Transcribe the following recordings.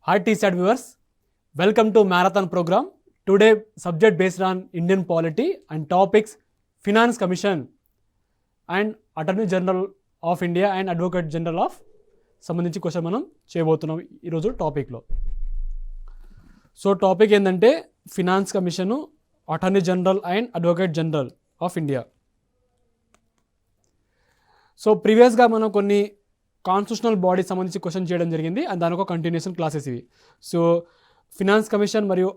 Hi T-SAT viewers, welcome to Marathon program. Today subject based on Indian polity and topics Finance Commission and Attorney General of India and Advocate General of సంబంధించి question మనం చేయబోతున్నాం ఈరోజు టాపిక్లో. So topic ఏంటంటే finance commission, attorney general and advocate general of India. So ప్రీవియస్గా మనం కొన్ని constitutional బాడీకి సంబంధించి క్వశ్చన్ చేయడం జరిగింది అండ్ దానికి ఒక కంటిన్యూషన్ క్లాసెస్ ఇవి. సో ఫినాన్స్ కమిషన్ మరియు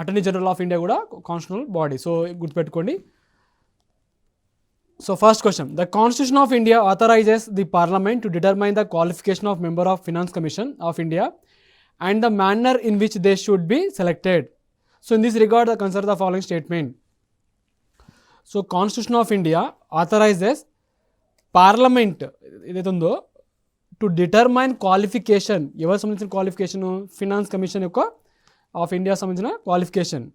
అటార్నీ జనరల్ ఆఫ్ ఇండియా కూడా కాన్స్టిట్యూషనల్ బాడీ, సో గుర్తుపెట్టుకోండి. So first question, the Constitution of India authorizes the Parliament to determine the qualification of member of Finance Commission of India and the manner in which they should be selected. So in this regard, consider the following statement. So Constitution of India authorizes Parliament to determine qualification. ఎవరు సంబంధించిన qualification? Finance commission యొక్క of India సంబంధించిన qualification.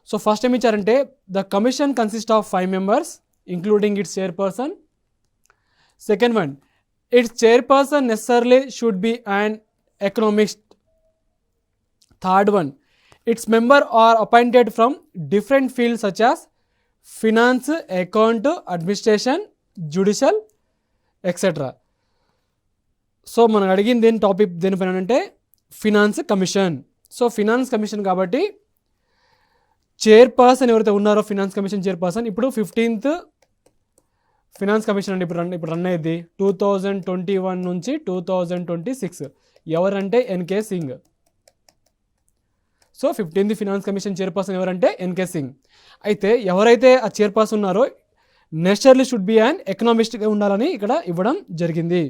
So first ఏమి ఇచ్చారంటే the commission consist of 5 members including its chairperson. Second one, its chairperson necessarily should be an economist. Third one, its member are appointed from different fields such as finance, account, administration, judicial, etc. So మనం అడిగింది దేని topic దేనిపైన అంటే finance commission. So finance commission కాబట్టి chairperson ఎవరైతే ఉన్నారో finance commission chairperson, ఇప్పుడు 15th finance commission అంటే ఇప్పుడు రన్ అయ్యేది 2021 నుంచి 2026. ఎవరంటే N K Singh. So 15th finance commission chairperson ఎవరంటే ఎన్కే సింగ్. అయితే ఎవరైతే ఆ చైర్పర్సన్ ఉన్నారో నెసర్లీ షుడ్ బి అండ్ ఎకనామిస్ట్గా ఉండాలని ఇక్కడ ఇవ్వడం జరిగింది.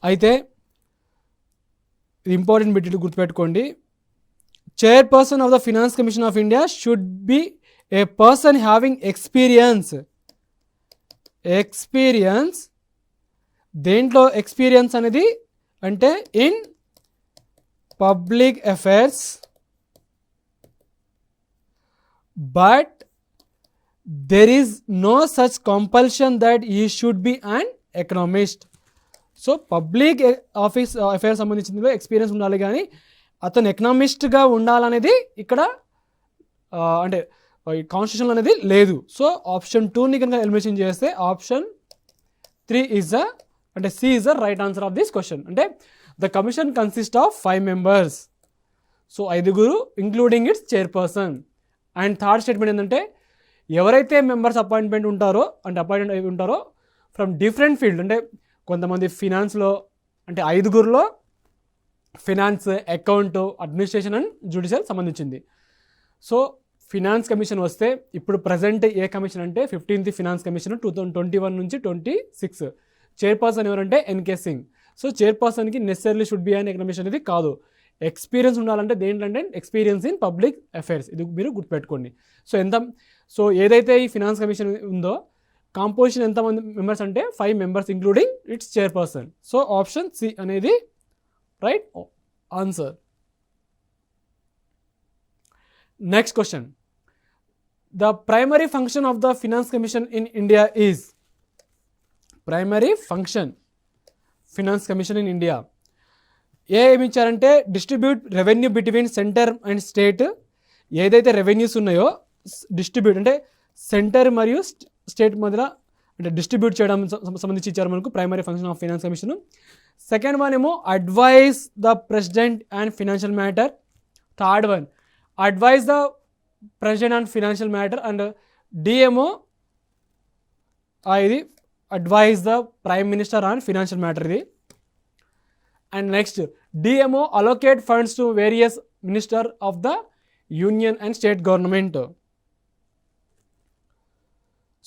అయితే ఇది ఇంపార్టెంట్ బిట్ గుర్తుపెట్టుకోండి. Chairperson of the Finance Commission of India should be a person having experience. దేంట్లో ఎక్స్పీరియన్స్ అనేది అంటే in public affairs, but there is no such compulsion that he should be an economist. So public affairs సంబంధించిన experience ఉండాలి, కానీ అతను ఎకనామిస్ట్గా ఉండాలనేది ఇక్కడ అంటే కాన్స్టిట్యూషన్ అనేది లేదు. సో ఆప్షన్ 2ని కనుక ఎలిమినేషన్ చేస్తే ఆప్షన్ 3 ఈజ్ అంటే C is the right answer of this question. అంటే the commission consist of 5 members. So 5 including its chairperson. And third statement ఏంటంటే ఎవరైతే మెంబర్స్ అపాయింట్మెంట్ ఉంటారో అంటే అపాయింట్మెంట్ అయి ఉంటారో ఫ్రమ్ డిఫరెంట్ ఫీల్డ్, అంటే కొంతమంది ఫినాన్స్లో అంటే 5 finance, account, administration and judicial సంబంధించింది. సో ఫినాన్స్ కమిషన్ వస్తే ఇప్పుడు ప్రజెంట్ ఏ కమిషన్ అంటే 15th ఫినాన్స్ కమిషన్ 2021 నుంచి 26. చైర్పర్సన్ ఎవరంటే ఎన్కే సింగ్. సో చైర్పర్సన్కి necessary should be and economist అనేది కాదు, ఎక్స్పీరియన్స్ ఉండాలంటే దేంటంటే ఎక్స్పీరియన్స్ ఇన్ పబ్లిక్ అఫైర్స్. ఇది మీరు గుర్తుపెట్టుకోండి. సో ఏదైతే ఈ ఫినాన్స్ కమిషన్ ఉందో కాంపోజిషన్ ఎంతమంది మెంబర్స్ అంటే 5 members including its chairperson. So option C అనేది right answer. Next question, the primary function of the Finance Commission in India is primary function Finance Commission in India ఏమి ఇచ్చారంటే distribute revenue between centre and state. ఏదైతే revenues ఉన్నాయో distribute అంటే centre మరియు state మధ్యలో అంటే distribute చేయడం సంబంధించి ఇచ్చారు మనకు primary function of finance commission. Second one ఏమో advise the president and financial matter. Third one advise the president and financial matter. And D ఏమో ఇది advise the prime minister and financial matter ఇది. And next D ఏమో allocate funds to various minister of the union and state government.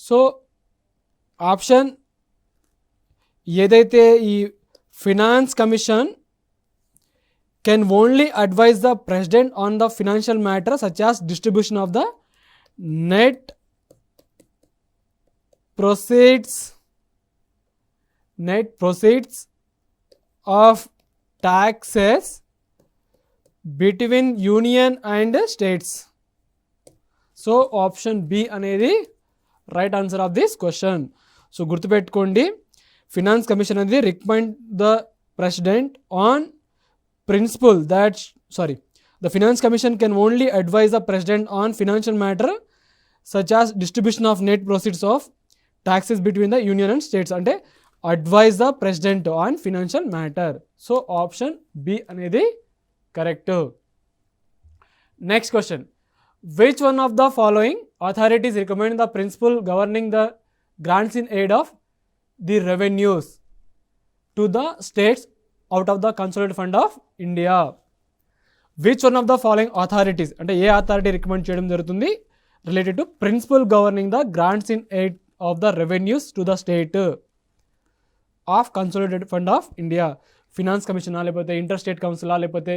So option ఏదైతే ఈ finance commission can only advise the president on the financial matter such as distribution of the net proceeds of taxes between union and states. So option B అనేది right answer of this question. So గుర్తుపెట్టుకోండి, finance commission అనేది recommend the president on principle that the finance commission can only advise the president on financial matter such as distribution of net proceeds of taxes between the union and states. అంటే advise the president on financial matter. So option B అనేది correct. Next question. Which one of the following authorities recommend the principle governing the grants in aid of the revenues to the states out of the Consolidated Fund of India? Which one of the following authorities అంటే ఏ authority recommend చేయడం జరుగుతుంది related to principle governing the grants in aid of the revenues to the state of consolidated fund of India? Finance కమిషనా, లేకపోతే inter state కౌన్సిలా, లేకపోతే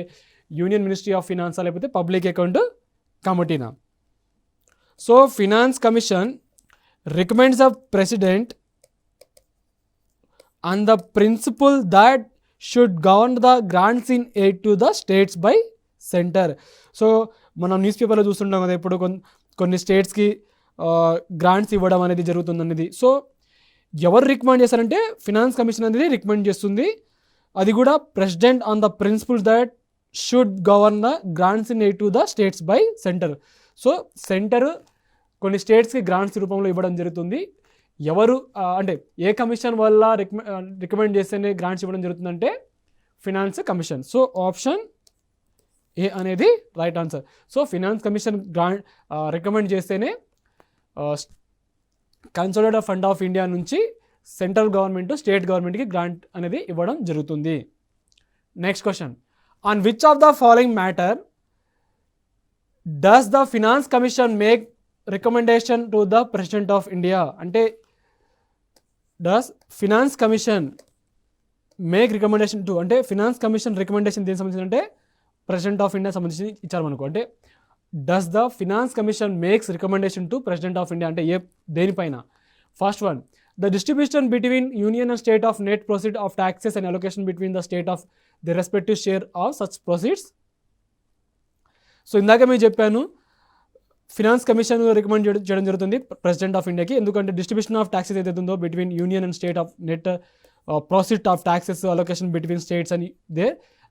union ministry of ఫినాన్సా, లేకపోతే public account కమిటీనా? So finance commission recommends the president on the principle that should govern the grants in aid to the states by center. So మనం news పేపర్లో చూస్తుంటాం కదా, ఇప్పుడు కొన్ని స్టేట్స్కి గ్రాంట్స్ ఇవ్వడం అనేది జరుగుతుంది అనేది. సో ఎవరు రికమెండ్ చేస్తారంటే ఫినాన్స్ కమిషన్ అనేది రికమెండ్ చేస్తుంది. అది కూడా president on the principles that should govern the grants in aid to the states by centre. So centre కొన్ని స్టేట్స్కి గ్రాంట్స్ రూపంలో ఇవ్వడం జరుగుతుంది. ఎవరు అంటే ఏ కమిషన్ వల్ల రికమెండ్ చేస్తేనే గ్రాంట్స్ ఇవ్వడం జరుగుతుందంటే finance commission. So option A అనేది right answer. So finance commission recommend చేస్తేనే కన్సాలిడేటెడ్ ఫండ్ ఆఫ్ ఇండియా నుంచి సెంట్రల్ గవర్నమెంట్ స్టేట్ గవర్నమెంట్కి గ్రాంట్ అనేది ఇవ్వడం జరుగుతుంది. Next question. On which of the following matter does the finance commission make recommendation to the president of India? అంటే does finance commission make recommendation to, అంటే finance commission recommendation దేనికి సంబంధించి అంటే president of India సంబంధించి ఇచ్చారు మనకు. అంటే does the finance commission makes recommendation to president of India అంటే దేనిపైన? First one, the distribution between union and state of net proceed of taxes and allocation between the state of the respective share of such proceeds. So ఇందాక మేము చెప్పాను finance commission recommend చేయడం జరుగుతుంది president of ఇండియాకి. ఎందుకంటే distribution of taxes ఏదైతే ఉందో between union and state of net profit of taxes allocation between states అని దే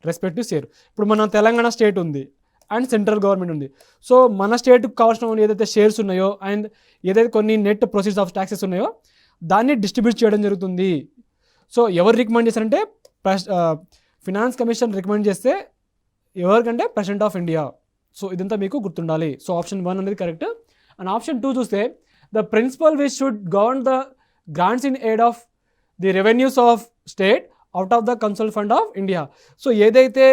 రెస్పెక్టివ్ షేర్. ఇప్పుడు మన తెలంగాణ స్టేట్ ఉంది అండ్ సెంట్రల్ గవర్నమెంట్ ఉంది. సో మన స్టేట్కి కావాల్సిన ఏదైతే షేర్స్ ఉన్నాయో అండ్ ఏదైతే కొన్ని నెట్ ప్రొసీడ్స్ ఆఫ్ ట్యాక్సెస్ ఉన్నాయో దాన్ని డిస్ట్రిబ్యూట్ చేయడం జరుగుతుంది. సో ఎవరు రికమెండ్ చేస్తారంటే ఫినాన్స్ కమిషన్ రికమెండ్ చేస్తే ఎవరికంటే ప్రెసిడెంట్ ఆఫ్ ఇండియా. సో ఇదంతా మీకు గుర్తుండాలి. సో ఆప్షన్ 1 అనేది కరెక్ట్. అండ్ ఆప్షన్ 2 చూస్తే the principal which should govern the grants in aid of the revenues of state out of the consolidated fund of India. So ఏదైతే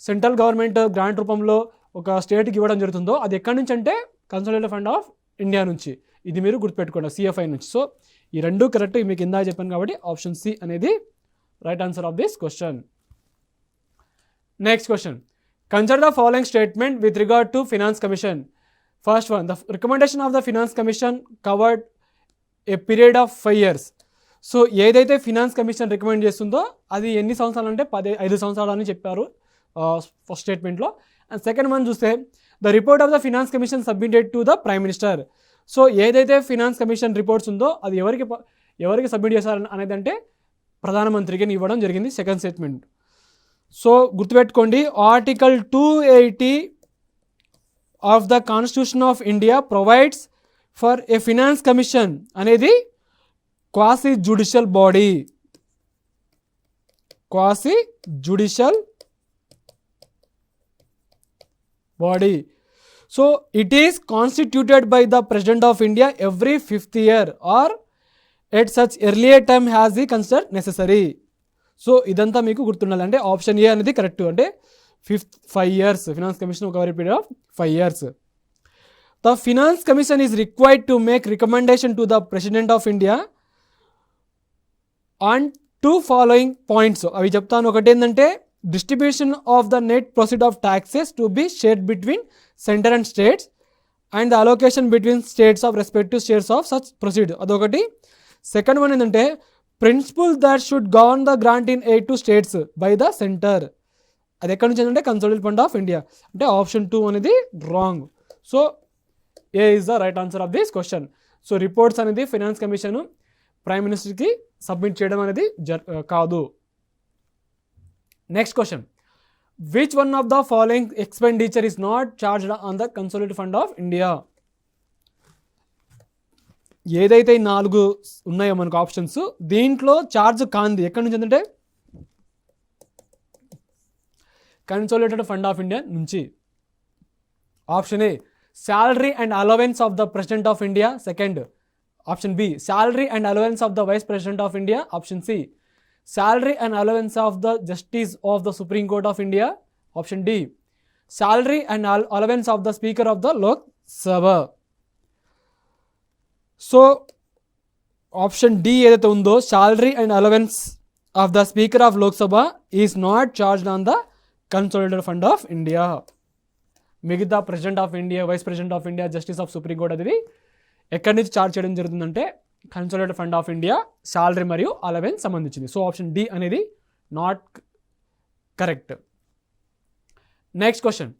central government grant రూపంలో ఒక స్టేట్కి ఇవ్వడం జరుగుతుందో అది ఎక్కడి నుంచి అంటే కన్సాలిడేటెడ్ ఫండ్ ఆఫ్ ఇండియా నుంచి. ఇది మీరు గుర్తుపెట్టుకోండి, సిఎఫ్ఐ నుంచి. సో ఈ రెండు కరెక్ట్, మీకు ఇందా చెప్పాను కాబట్టి ఆప్షన్ సి అనేది right answer of this question. Next question. Consider the following statement with regard to Finance Commission. First one, the recommendation of the Finance Commission covered a period of 5 years. So ఏదైతే finance commission recommend చేస్తుందో అది ఎన్ని సంవత్సరాలు అంటే 5 సంవత్సరాలు అని చెప్పారు first స్టేట్మెంట్లో. And second one చూస్తే the report of the finance commission submitted to the prime minister. So ఏదైతే ఫినాన్స్ కమిషన్ రిపోర్ట్స్ ఉందో అది ఎవరికి సబ్మిట్ చేశారు అనేది అంటే ప్రధానమంత్రికి ఇవ్వడం జరిగింది సెకండ్ స్టేట్మెంట్. సో గుర్తుపెట్టుకోండి, article 280 of the constitution of India provides for a finance commission అనేది quasi judicial body. Quasi judicial body. So it is constituted by the president of India every 5th year or at such earlier time has the consider necessary. So ఇదంతా మీకు గుర్తుండాలి. అంటే option A అనేది correct. అంటే 5 years finance commission ఒక period of 5 years. The finance commission is required to make recommendation to the president of India on 2 following points. అవి చెప్తాను. ఒకటి ఏంటంటే distribution of the net proceed of taxes to be shared between centre and states and the allocation between states of respective shares of such proceed. అదొకటి. Second one ఏంటంటే principal that should govern the grant in aid to states by the centre. అది ఎక్కడి నుంచి అంటే consolidated fund of India. అంటే option 2 అనేది wrong. So A is the right answer of this question. So reports అనేది finance commission prime మినిస్టర్కి submit చేయడం అనేది కాదు. Next question, which one of the following expenditure is not charged on the consolidated fund of India? ఏదైతే ఈ 4 ఉన్నాయో మనకు options, దీంట్లో charge కాంది ఎక్కడి నుంచి అంటే కన్సాలిడేటెడ్ ఫండ్ ఆఫ్ ఇండియా నుంచి. Option A salary and allowance of the President of India. Second, option B, salary and allowance of the Vice President of India. Option C, salary and allowance of the Justice of the Supreme Court of India. Option D, salary and allowance of the Speaker of the Lok Sabha. So, option D ఏదైతే ఉందో salary and allowance of the Speaker of Lok Sabha is not charged on the Consolidated Fund of India. మిగతా president of India, vice president of India, justice of supreme court అది ఎక్కడి నుంచి charge చేయడం జరుగుతుందంటే consolidated fund of India salary మరియు allowance సంబంధించింది. So option D అనేది not correct. Next question,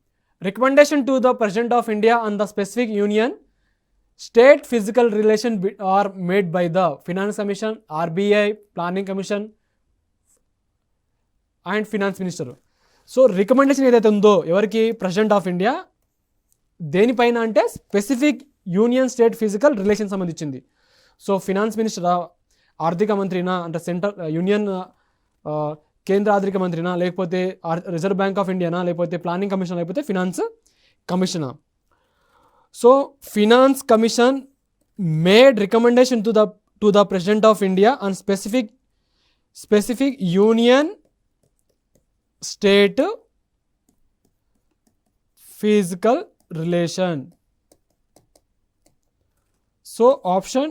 recommendation to the president of India on the specific union state physical relation are made by the finance commission, RBI, planning commission and finance minister. So recommendation ఏదైతే ఉందో ఎవరికి, president of India, దేనిపైన అంటే specific union state physical relation సంబంధించింది. So finance మినిస్టరా, ఆర్థిక మంత్రినా అంటే సెంట్రల్ యూనియన్ కేంద్ర ఆర్థిక మంత్రినా, లేకపోతే రిజర్వ్ బ్యాంక్ ఆఫ్ ఇండియానా, లేకపోతే ప్లానింగ్ కమిషన్, లేకపోతే ఫినాన్స్ కమిషనా. So finance commission made recommendation to the president of India on specific union state physical relation. So option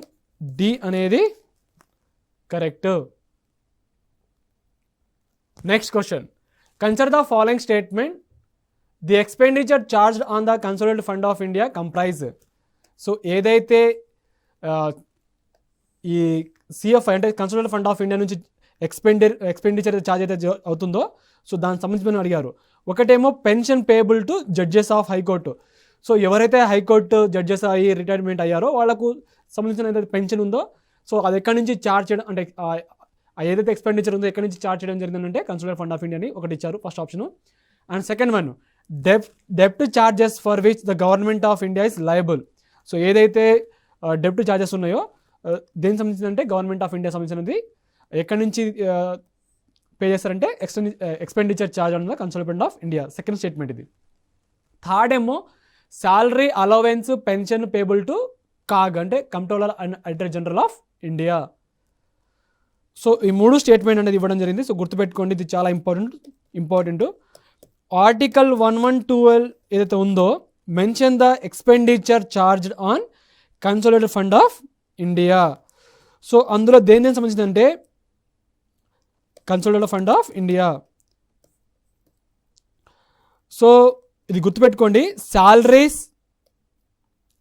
D అనేది correct. Next question, consider the following statement, the expenditure charged on the consolidated fund of India comprise. So ఏదైతే ఈ CFI అంటే consolidated fund of India నుంచి expenditure charge అయితే అవుతుందో, so దానికి సంబంధించి అడిగారు. ఒకటేమో pension payable to judges of high court. So ఎవరైతే హైకోర్టు జడ్జెస్ అయ్యి రిటైర్మెంట్ అయ్యారో వాళ్ళకు సంబంధించిన ఏదైతే పెన్షన్ ఉందో, సో అది ఎక్కడి నుంచి ఛార్జ్ చేయడం అంటే ఏదైతే ఎక్స్పెండిచర్ ఉందో ఎక్కడి నుంచి ఛార్జ్ చేయడం జరిగిందంటే కన్సాలిడేటెడ్ ఫండ్ ఆఫ్ ఇండియా అని ఒకటి ఇచ్చారు first option. And second one, డెప్ట్ charges for which the government of India is liable. So ఏదైతే డెప్ట్ ఛార్జెస్ ఉన్నాయో దేనికి సంబంధించిందంటే గవర్నమెంట్ ఆఫ్ ఇండియా సంబంధించినది ఎక్కడి నుంచి పే చేస్తారంటే expenditure charge on the consolidated fund of India. Second statement ఇది. థర్డ్ ఏమో salary, allowance, pension payable to CAG అంటే controller and auditor general of India. So ఈ 3 స్టేట్మెంట్ అనేది ఇవ్వడం జరిగింది. సో గుర్తుపెట్టుకోండి, ఇది చాలా ఇంపార్టెంట్. ఆర్టికల్ 1112 ఏదైతే ఉందో mention the expenditure charged on consolidated fund of India. So అందులో దేని సంబంధించిందంటే consolidated fund of India. So ఇది గుర్తుపెట్టుకోండి, salaries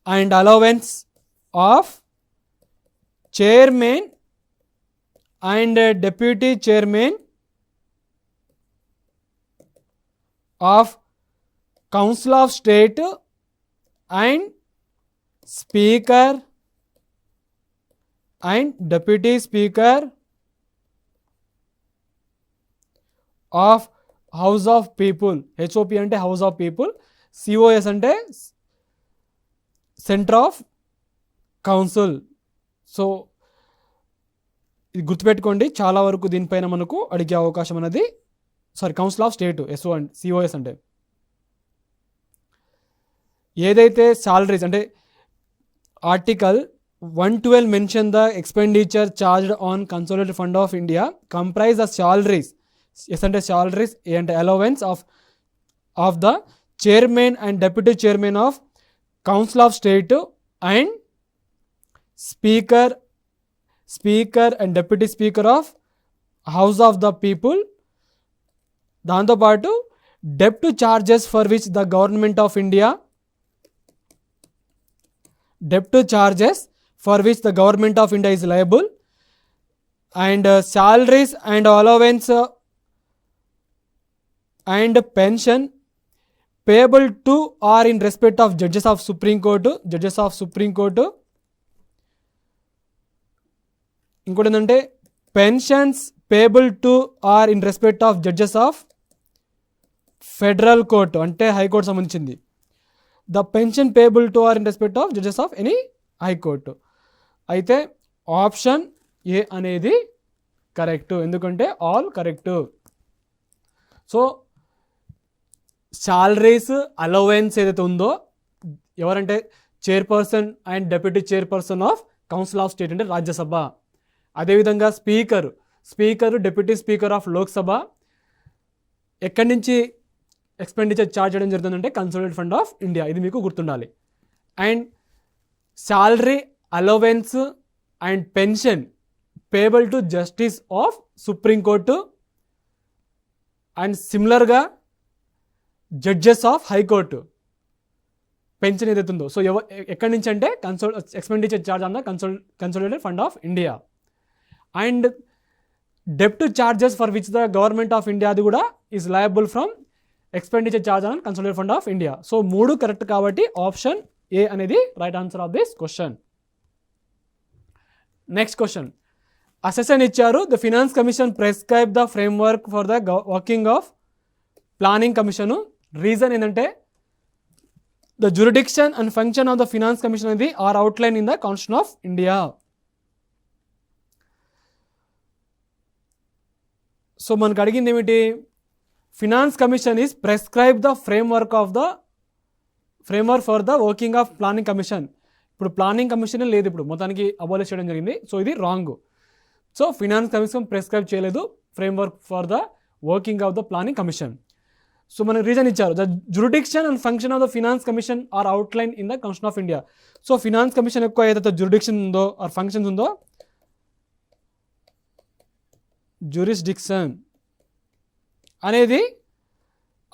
and allowance of chairman and deputy chairman of council of state and speaker and deputy speaker of house of people. HOP అంటే house of people, COS అంటే centre of council. So ఇది గుర్తుపెట్టుకోండి, చాలా వరకు దీనిపైన మనకు అడిగే అవకాశం అనేది, council of state SO and cos అంటే ఏదైతే సాలరీస్ అంటే article 112 mention the expenditure charged on consolidated fund of India comprise the salaries. S అంటే సాలరీస్, ఏ అంటే allowance of the chairman and deputy chairman of council of state and speaker and deputy speaker of house of the people. దాంతోపాటు డెప్ట్ charges for which the government of India is liable, and salaries and allowance and pension payable to or in respect of judges of Supreme Court. ఇంకోటి ఏంటంటే pensions payable to or in respect of judges of federal court అంటే high court సంబంధించింది. The pension payable to or in respect of judges of any high court. అయితే option A అనేది correct, ఎందుకంటే all correct. So salaries allowance ఏదైతే ఉందో ఎవరంటే chairperson and deputy chairperson of council of state అంటే రాజ్యసభ. అదేవిధంగా speaker deputy speaker of Lok Sabha ఎక్కడి నుంచి ఎక్స్పెండిచర్ ఛార్జ్ చేయడం జరుగుతుందంటే కన్సాలిడేటెడ్ ఫండ్ ఆఫ్ ఇండియా. ఇది మీకు గుర్తుండాలి. And salary allowance and pension payable to justice of supreme court and సిమిలర్గా జడ్జెస్ ఆఫ్ హైకోర్టు పెన్షన్ ఏదైతే ఉందో సో ఎక్కడి నుంచి అంటే expenditure charge on the consolidated fund of India. And డెప్ట్ charges for which the government of India అది కూడా is liable from expenditure charge on consolidated fund of India. So 3 correct కాబట్టి option A అనేది right answer of this question. Next question, ఆ session ఇచ్చారు. The finance commission prescribe the framework for the working of planning commission. Reason ఏంటంటే the jurisdiction and function of the finance commission అనేది are outline in the constitution of India. So మనకు అడిగింది ఏమిటి, finance commission is prescribe the framework for the working of planning commission. ఇప్పుడు planning commission లేదు, ఇప్పుడు మొత్తానికి abolish చేయడం జరిగింది. సో ఇది wrong. So finance commission prescribe చేయలేదు framework for the working of the planning commission. So మనకు రీజన్ ఇచ్చారు, the jurisdiction and function of the finance commission are outline in the constitution of India. So finance commission ఎక్కువ ఏదైతే jurisdiction ఉందో or functions ఉందో jurisdiction అనేది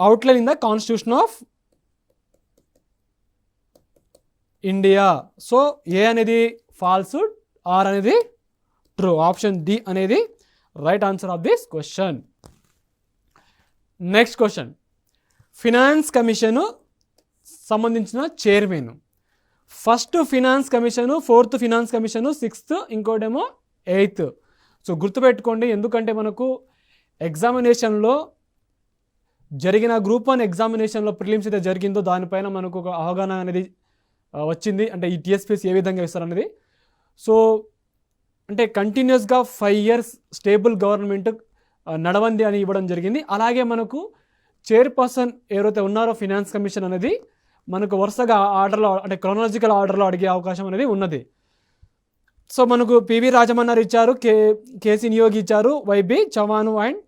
outline in the constitution of India. So A అనేది false, R అనేది true. Option D అనేది right answer of this question. Next question, finance commission సంబంధించిన chairman. First finance commission, 4th finance commission, 6th, ఇంకోటేమో 8th. So గుర్తుపెట్టుకోండి, ఎందుకంటే మనకు ఎగ్జామినేషన్లో జరిగిన గ్రూప్ 1 ఎగ్జామినేషన్లో ప్రిలిమ్స్ అయితే జరిగిందో దానిపైన మనకు ఒక అవగాహన అనేది వచ్చింది. అంటే ఈ టీఎస్పీఎస్సీ ఏ విధంగా ఇస్తారనేది. సో అంటే కంటిన్యూస్గా 5 years స్టేబుల్ గవర్నమెంట్ నడవండి అని ఇవ్వడం జరిగింది. అలాగే మనకు చైర్పర్సన్ ఎవరైతే ఉన్నారో ఫినాన్స్ కమిషన్ అనేది మనకు వరుసగా ఆర్డర్లో అంటే క్రోనాలజికల్ ఆర్డర్లో అడిగే అవకాశం అనేది ఉన్నది. సో మనకు పివి రాజమన్నారు ఇచ్చారు, కేసీ నియోగి ఇచ్చారు, వైబి చవాను అండ్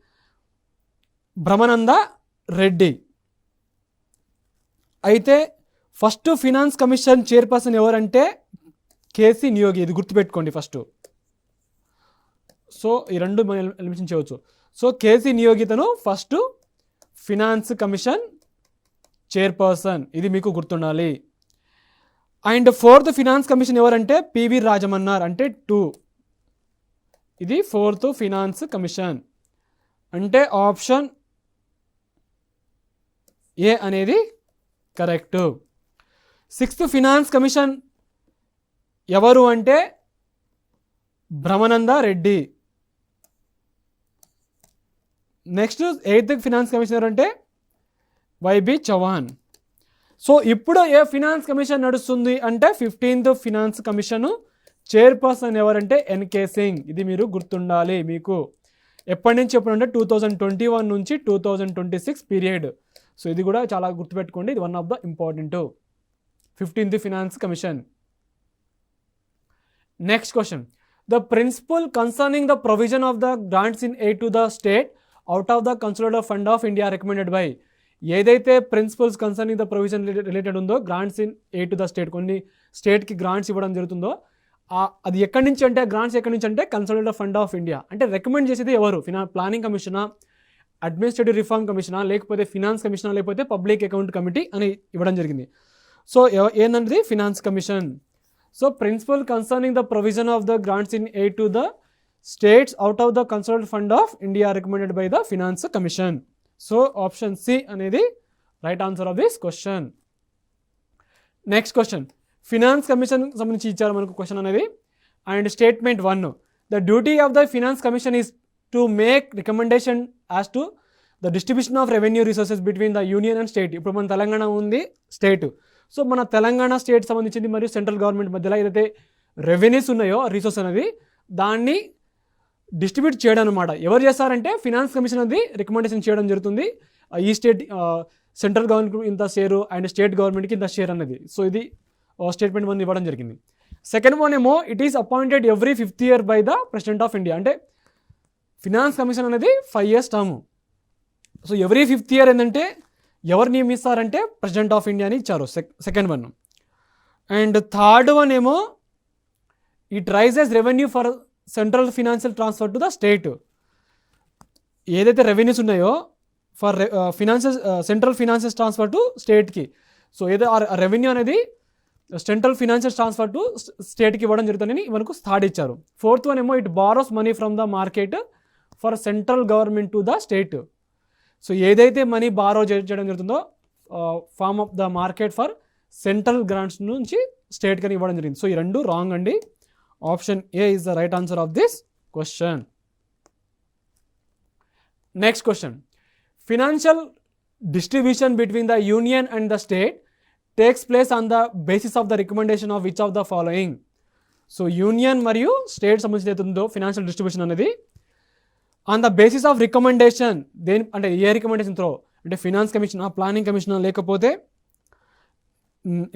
బ్రహ్మానంద రెడ్డి. అయితే ఫస్ట్ ఫినాన్స్ కమిషన్ చైర్పర్సన్ ఎవరంటే కేసీ నియోగి. ఇది గుర్తుపెట్టుకోండి ఫస్ట్. సో ఈ రెండు మనం ఎలిమినేషన్ చేయవచ్చు. సో కేసీ నియోగితను ఫస్ట్ ఫినాన్స్ కమిషన్ చైర్పర్సన్, ఇది మీకు గుర్తుండాలి. అండ్ 4th ఫినాన్స్ కమిషన్ ఎవరంటే పివి రాజమన్నారు అంటే 2. ఇది 4th ఫినాన్స్ కమిషన్ అంటే ఆప్షన్ ఏ అనేది కరెక్ట్. 6th ఫినాన్స్ కమిషన్ ఎవరు అంటే Brahmananda Reddy. Next 8th finance commissioner అంటే వైబి చవాన్. సో ఇప్పుడు ఏ ఫినాన్స్ కమిషన్ నడుస్తుంది అంటే 15th ఫినాన్స్ కమిషన్ చైర్పర్సన్ ఎవరంటే ఎన్కే సింగ్. ఇది మీరు గుర్తుండాలి. మీకు ఎప్పటి నుంచి ఎప్పుడు అంటే 2021 నుంచి 2026 పీరియడ్. సో ఇది కూడా చాలా గుర్తుపెట్టుకోండి, ఇది one of the important 15th finance commission. Next question, the principle concerning the provision of the grants in aid to the state out of the consolidated fund of India recommended by. ఏదైతే principles concerning the provision related ఉందో grants in aid to the state, కొన్ని స్టేట్కి grants ఇవ్వడం జరుగుతుందో అది ఎక్కడి నుంచి అంటే గ్రాంట్స్ ఎక్కడి నుంచి అంటే కన్సాలిడేటెడ్ ఫండ్ ఆఫ్ ఇండియా. అంటే రికమెండ్ చేసేది ఎవరు? ప్లానింగ్ కమిషనా, అడ్మినిస్ట్రేటివ్ రిఫార్మ్ కమిషనా, లేకపోతే ఫినాన్స్ కమిషనా, లేకపోతే పబ్లిక్ అకౌంట్ కమిటీ అని ఇవ్వడం జరిగింది. సో ఏంటంటే finance commission. So principle concerning the provision of the grants in aid to the states out of the consolidated fund of India recommended by the finance commission. So option C అనేది right answer of this question. Next question, finance commission సంబంధించి ఇచ్చారు మనకు question అనేది. And statement 1, the duty of the finance commission is to make recommendation as to the distribution of revenue resources between the union and state. ఇప్పుడు మన తెలంగాణ ఉంది, state. So మన Telangana state సంబంధించింది మరియు సెంట్రల్ గవర్నమెంట్ మధ్యలో ఏదైతే రెవెన్యూస్ ఉన్నాయో రిసోర్స్ అనేది దాన్ని డిస్ట్రిబ్యూట్ చేయడం అనమాట. ఎవరు చేస్తారంటే ఫినాన్స్ కమిషన్ అది రికమెండేషన్ చేయడం జరుగుతుంది. ఈ స్టేట్ సెంట్రల్ గవర్నమెంట్ ఇంత షేరు అండ్ స్టేట్ గవర్నమెంట్కి ఇంత షేర్ అనేది. సో ఇది స్టేట్మెంట్ మంది ఇవ్వడం జరిగింది. సెకండ్ వన్ ఏమో it is appointed every 5th year by the president of India. అంటే ఫినాన్స్ కమిషన్ అనేది 5 years term. So every 5th year ఏంటంటే ఎవరు నియమిస్తారంటే ప్రెసిడెంట్ ఆఫ్ ఇండియా అని ఇచ్చారు. Second one. And third one ఏమో it raises revenue for central financial transfer to the state. ఏదైతే revenues ఉన్నాయో for financial central financial transfer to స్టేట్కి. So ఏదో ఆ రెవెన్యూ అనేది సెంట్రల్ ఫినాన్షియల్ ట్రాన్స్ఫర్ టు స్టేట్కి ఇవ్వడం జరుగుతుందని మనకు థర్డ్ ఇచ్చారు. ఫోర్త్ వన్ ఏమో it borrows money from the market for central government to the state. So ఏదైతే మనీ బారో చేయడం జరుగుతుందో form of the market for central grants నుంచి స్టేట్ కని ఇవ్వడం జరిగింది. సో ఈ రెండు రాంగ్ అండి. Option A is the right answer of this question. Next question. Financial distribution between the union and the state takes place on the basis of the recommendation of which of the following. So union మరియు state సంబంధించి ఏదైతుందో financial distribution అనేది on the basis of recommendation. దేని అంటే ఏ recommendation through అంటే finance commission, planning commission, లేకపోతే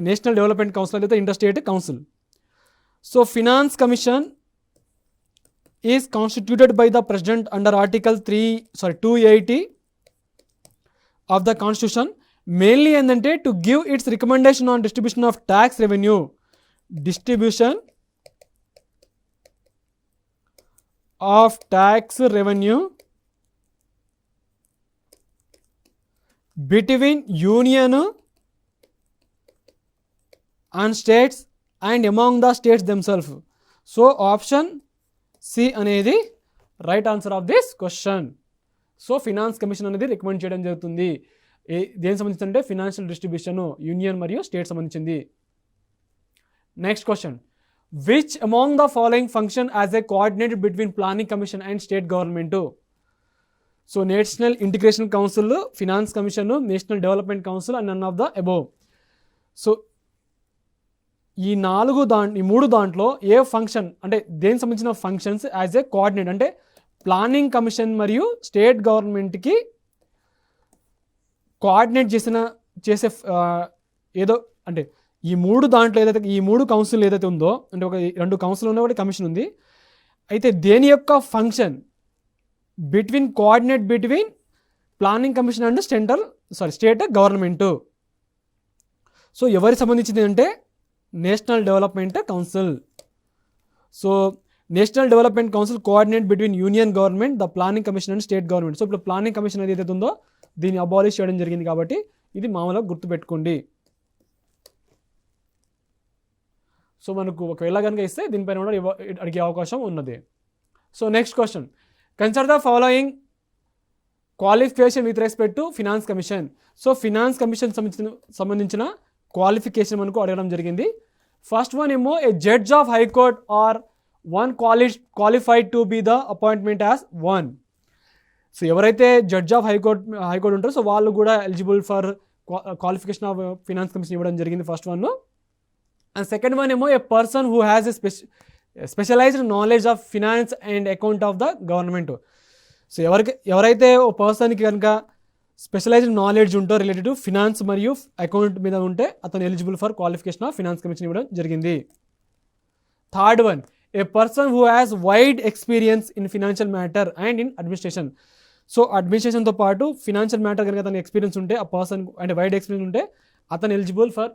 national development council, లేదా inter state council. So finance commission is constituted by the president under article 280 of the constitution. Mainly ఏంటంటే to give its recommendation on distribution of tax revenue. Distribution of tax revenue between union and states and among the states themselves. So option C అనేది right answer of this question. So finance commission అనేది recommend చేయడం జరుగుతుంది. దేనికి సంబంధించి అంటే financial distribution union మరియు state సంబంధించింది. Next question. Which among the following function as a coordinator between planning commission and state government? So National Integration Council, Finance Commission, National Development Council and none of the above. So ఈ మూడు దాంట్లో ఏ function అంటే దేనికి సంబంధించిన functions as a coordinate అంటే planning commission మరియు state గవర్నమెంట్కి coordinate చేసే ఏదో అంటే ఈ మూడు దాంట్లో ఏదైతే ఈ మూడు కౌన్సిల్ ఏదైతే ఉందో అంటే ఒక 2 కౌన్సిల్ ఉన్న ఒకటి కమిషన్ ఉంది. అయితే దేని యొక్క function coordinate between planning commission and state government. So ఎవరికి సంబంధించింది అంటే national development council. So national development council coordinate between union government, the planning commission and state government. So ఇప్పుడు ప్లానింగ్ కమిషన్ ఏదైతే ఉందో దీన్ని అబాలిష్ చేయడం జరిగింది కాబట్టి ఇది మామూలుగా గుర్తుపెట్టుకోండి. సో మనకు ఒకవేళ కనుక ఇస్తే దీనిపైన కూడా అడిగే అవకాశం ఉన్నది. So next question. Consider the following qualification with respect to finance commission. So finance commission సంబంధించిన క్వాలిఫికేషన్ మనకు అడగడం జరిగింది. ఫస్ట్ వన్ ఏమో a judge of high court or one qualified to be the appointment as one. So ఎవరైతే judge of high court ఉంటారో so వాళ్ళు కూడా eligible for qualification of finance commission ఇవ్వడం జరిగింది first one. And second one ఏమో a person who has a specialized knowledge of finance and account of the government. So ఎవరైతే ఓ పర్సన్కి కనుక స్పెషలైజ్డ్ నాలెడ్జ్ ఉంటో రిలేటెడ్ టు ఫినాన్స్ మరియు account మీద ఉంటే అతను eligible for qualification of finance commission ఇవ్వడం జరిగింది. Third one a person who has wide experience in financial matter and in administration. So అడ్మినిస్ట్రేషన్తో పాటు ఫినాన్షియల్ మ్యాటర్ కనుక అతను ఎక్స్పీరియన్స్ ఉంటే ఆ పర్సన్ అంటే వైడ్ ఎక్స్పీరియన్స్ ఉంటే అతను eligible for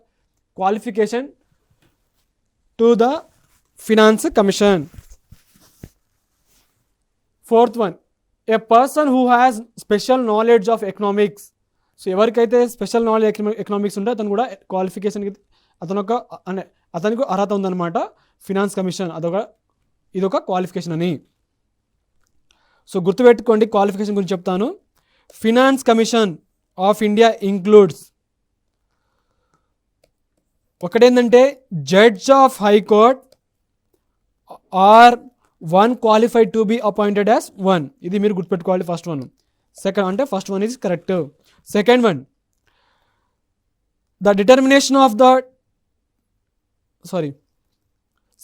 qualification to the finance commission. Fourth one a person who has special knowledge of economics. So ఎవరికైతే స్పెషల్ నాలెడ్జ్ ఎకనామిక్స్ ఉంటే అతను కూడా క్వాలిఫికేషన్కి అతనికి అర్హత ఉందన్నమాట ఫినాన్స్ కమిషన్. ఇదొక క్వాలిఫికేషన్ అని. సో గుర్తుపెట్టుకోండి క్వాలిఫికేషన్ గురించి చెప్తాను. Finance commission of India includes ఒకటేంటంటే judge of high court or one qualified to be appointed as one. ఇది మీరు గుర్తుపెట్టుకోవాలి ఫస్ట్ వన్. సెకండ్ అంటే first one is correct. Second one, the determination of the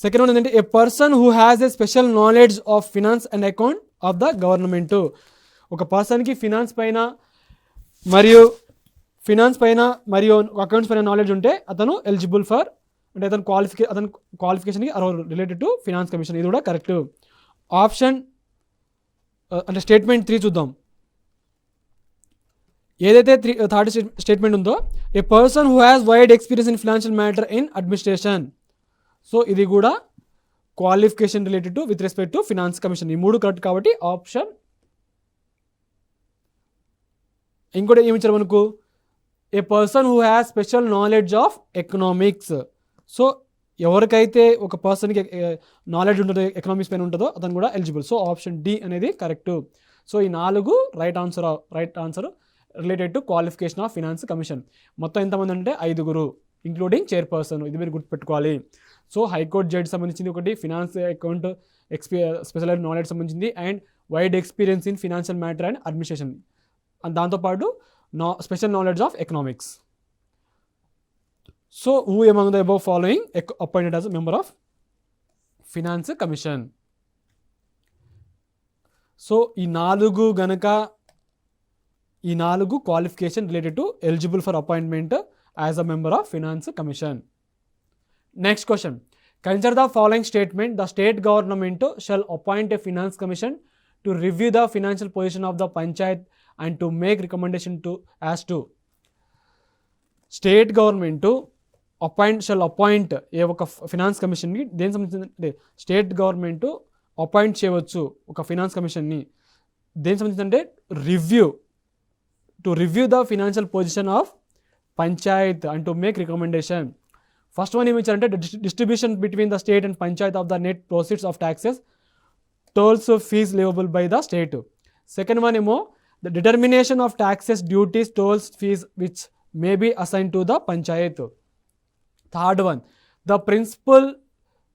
second one ఏంటంటే a person who has a special knowledge of finance and account of the government. ఒక పర్సన్కి finance పైన మరియు accounts పైన knowledge ఉంటే అతను eligible for, అంటే అతని క్వాలిఫికేషన్కి రిలేటెడ్ టు ఫినాన్స్ కమిషన్. ఇది కూడా కరెక్ట్. ఆప్షన్ అంటే స్టేట్మెంట్ 3 చూద్దాం. ఏదైతే థర్డ్ స్టేట్మెంట్ ఉందో, a person who has wide experience in financial matter in administration. So ఇది కూడా qualification related to with respect to finance commission. ఈ 3 కరెక్ట్ కాబట్టి ఆప్షన్. ఇంకోటి ఏమి ఇచ్చారు మనకు, a person who has special knowledge of economics. So ఎవరికైతే ఒక పర్సన్కి నాలెడ్జ్ ఉంటుందో ఎకనామిక్స్ పైన ఉంటుందో అతను కూడా ఎలిజిబుల్. సో ఆప్షన్ డి అనేది కరెక్ట్. సో ఈ 4 right answer related to qualification of finance commission. మొత్తం ఎంతమంది అంటే 5, ఇంక్లూడింగ్ చైర్పర్సన్. ఇది మీరు గుర్తుపెట్టుకోవాలి. సో హైకోర్టు జడ్జి సంబంధించింది ఒకటి, ఫినాన్స్ అకౌంట్ స్పెషలైజ్డ్ నాలెడ్జ్ సంబంధించింది, and wide experience in financial matter and administration. దాంతోపాటు special knowledge of economics. So who among the above following appointed as member of finance commission. So ఈ 4 qualification related to eligible for appointment as a member of finance commission. Next question, consider the following statement, the state government shall appoint a finance commission to review the financial position of the Panchayat and to make recommendation to as to. State government shall appoint a ఒక finance కమిషన్కి, దేనికి సంబంధించిందంటే state government appoint చేయవచ్చు ఒక finance కమిషన్ని. దేనికి సంబంధించిందంటే to review the financial position of panchayat and to make recommendation. First one ఏమి ఇచ్చారంటే distribution between the state and panchayat of the net proceeds of taxes, tolls, fees leviable by the state. Second one ఏమో the determination of taxes, duties, tolls, fees which may be assigned to the panchayat. Third one, the principle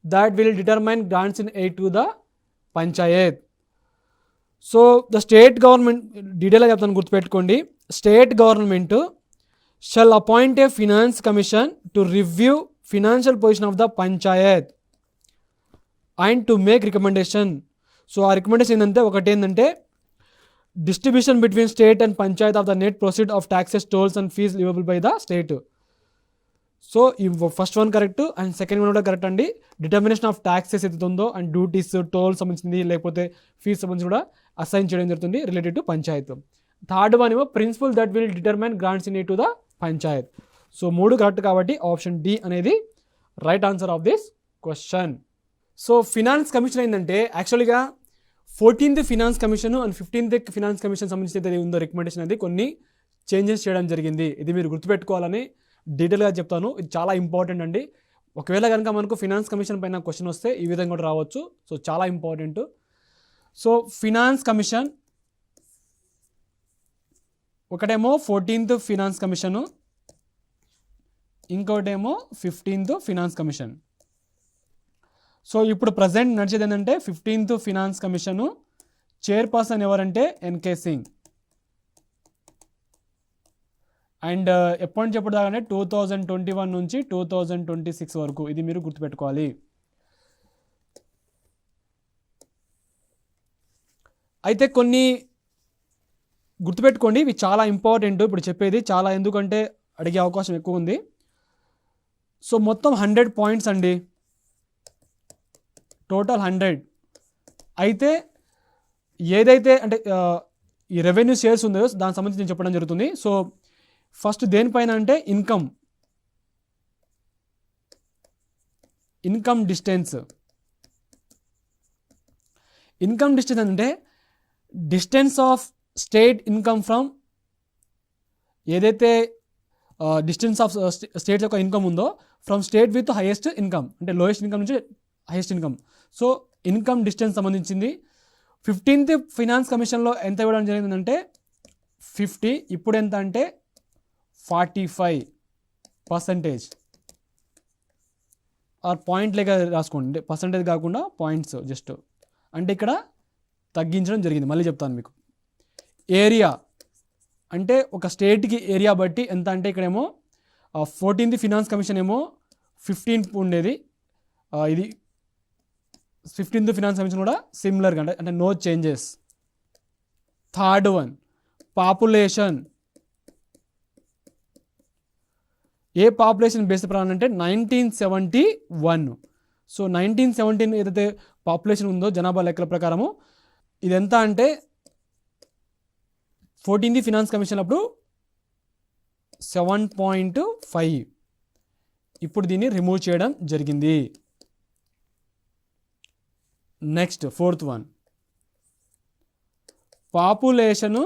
that will determine grants in aid to the panchayat. So the state government detail చెప్తాను గుర్తుపెట్టుకోండి. State government shall appoint a finance commission to review financial position of the panchayat and to make recommendation. So ఆ recommendation ఏంటంటే ఒకటి ఏంటంటే distribution between state and panchayat of the net proceed of taxes, tolls and fees leviable by the state. So ఈ first one correct and second one కూడా correct అండి. Determination of taxes ఏదైతే ఉందో and duties, toll సంబంధించింది లేకపోతే fees సంబంధించి కూడా assign చేయడం జరుగుతుంది related to panchayat. Third one ఏమో principle that will determine grants in to the panchayat. So 3 correct కాబట్టి ఆప్షన్ డి అనేది right answer of this question. So finance commission ఏంటంటే యాక్చువల్గా 14th finance commission and 15th finance commission సంబంధించి ఉందో recommendation అనేది కొన్ని changes చేయడం జరిగింది. ఇది మీరు గుర్తుపెట్టుకోవాలని డీటెయిల్గా చెప్తాను. ఇది చాలా ఇంపార్టెంట్ అండి. ఒకవేళ కనుక మనకు ఫినాన్స్ కమిషన్ పైన క్వశ్చన్ వస్తే ఈ విధంగా కూడా రావచ్చు. సో చాలా ఇంపార్టెంట్. సో ఫినాన్స్ కమిషన్ ఒకటేమో 14th ఫినాన్స్ కమిషను, ఇంకోటేమో 15th ఫినాన్స్ కమిషన్. సో ఇప్పుడు ప్రజెంట్ నడిచేది ఏంటంటే 15th ఫినాన్స్ కమిషను చైర్పర్సన్ ఎవరంటే ఎన్కే సింగ్. అండ్ ఎప్పటి నుంచి ఎప్పుడు దాకా 2021 నుంచి 2026 వరకు. ఇది మీరు గుర్తుపెట్టుకోవాలి. అయితే కొన్ని గుర్తుపెట్టుకోండి, ఇవి చాలా ఇంపార్టెంట్ ఇప్పుడు చెప్పేది చాలా, ఎందుకంటే అడిగే అవకాశం ఎక్కువ ఉంది. సో మొత్తం 100 పాయింట్స్ అండి, టోటల్ 100. అయితే ఏదైతే అంటే ఈ రెవెన్యూ షేర్స్ ఉందో దానికి సంబంధించి నేను చెప్పడం జరుగుతుంది. సో ఫస్ట్ దేనిపైన అంటే ఇన్కమ్ డిస్టెన్స్. అంటే distance of state income from, ఏదైతే డిస్టెన్స్ ఆఫ్ స్టేట్స్ యొక్క ఇన్కమ్ ఉందో from state with highest income, అంటే లోయెస్ట్ ఇన్కమ్ నుంచి highest income. So income distance సంబంధించింది 15th ఫినాన్స్ కమిషన్లో ఎంత ఇవ్వడం జరిగిందంటే 50. ఇప్పుడు ఎంత అంటే 45%. ఆర్ పాయింట్ లేక రాసుకోండి, పర్సంటేజ్ కాకుండా పాయింట్స్ జస్ట్, అంటే ఇక్కడ తగ్గించడం జరిగింది. మళ్ళీ చెప్తాను మీకు. ఏరియా అంటే ఒక స్టేట్కి ఏరియా బట్టి ఎంత అంటే ఇక్కడేమో 14th ఫినాన్స్ కమిషన్ ఏమో 15 ఉండేది, ఇది 15th ఫినాన్స్ కమిషన్ కూడా సిమిలర్గా అంటే no changes. Third one population. A population based ప్రకారం అంటే 1971. సో 1917 ఏదైతే పాపులేషన్ ఉందో జనాభా లెక్కల ప్రకారము ఇది ఎంత అంటే 14th ఫినాన్స్ కమిషన్ అప్పుడు 7.5. ఇప్పుడు దీన్ని రిమూవ్ చేయడం జరిగింది. నెక్స్ట్ ఫోర్త్ వన్ పాపులేషను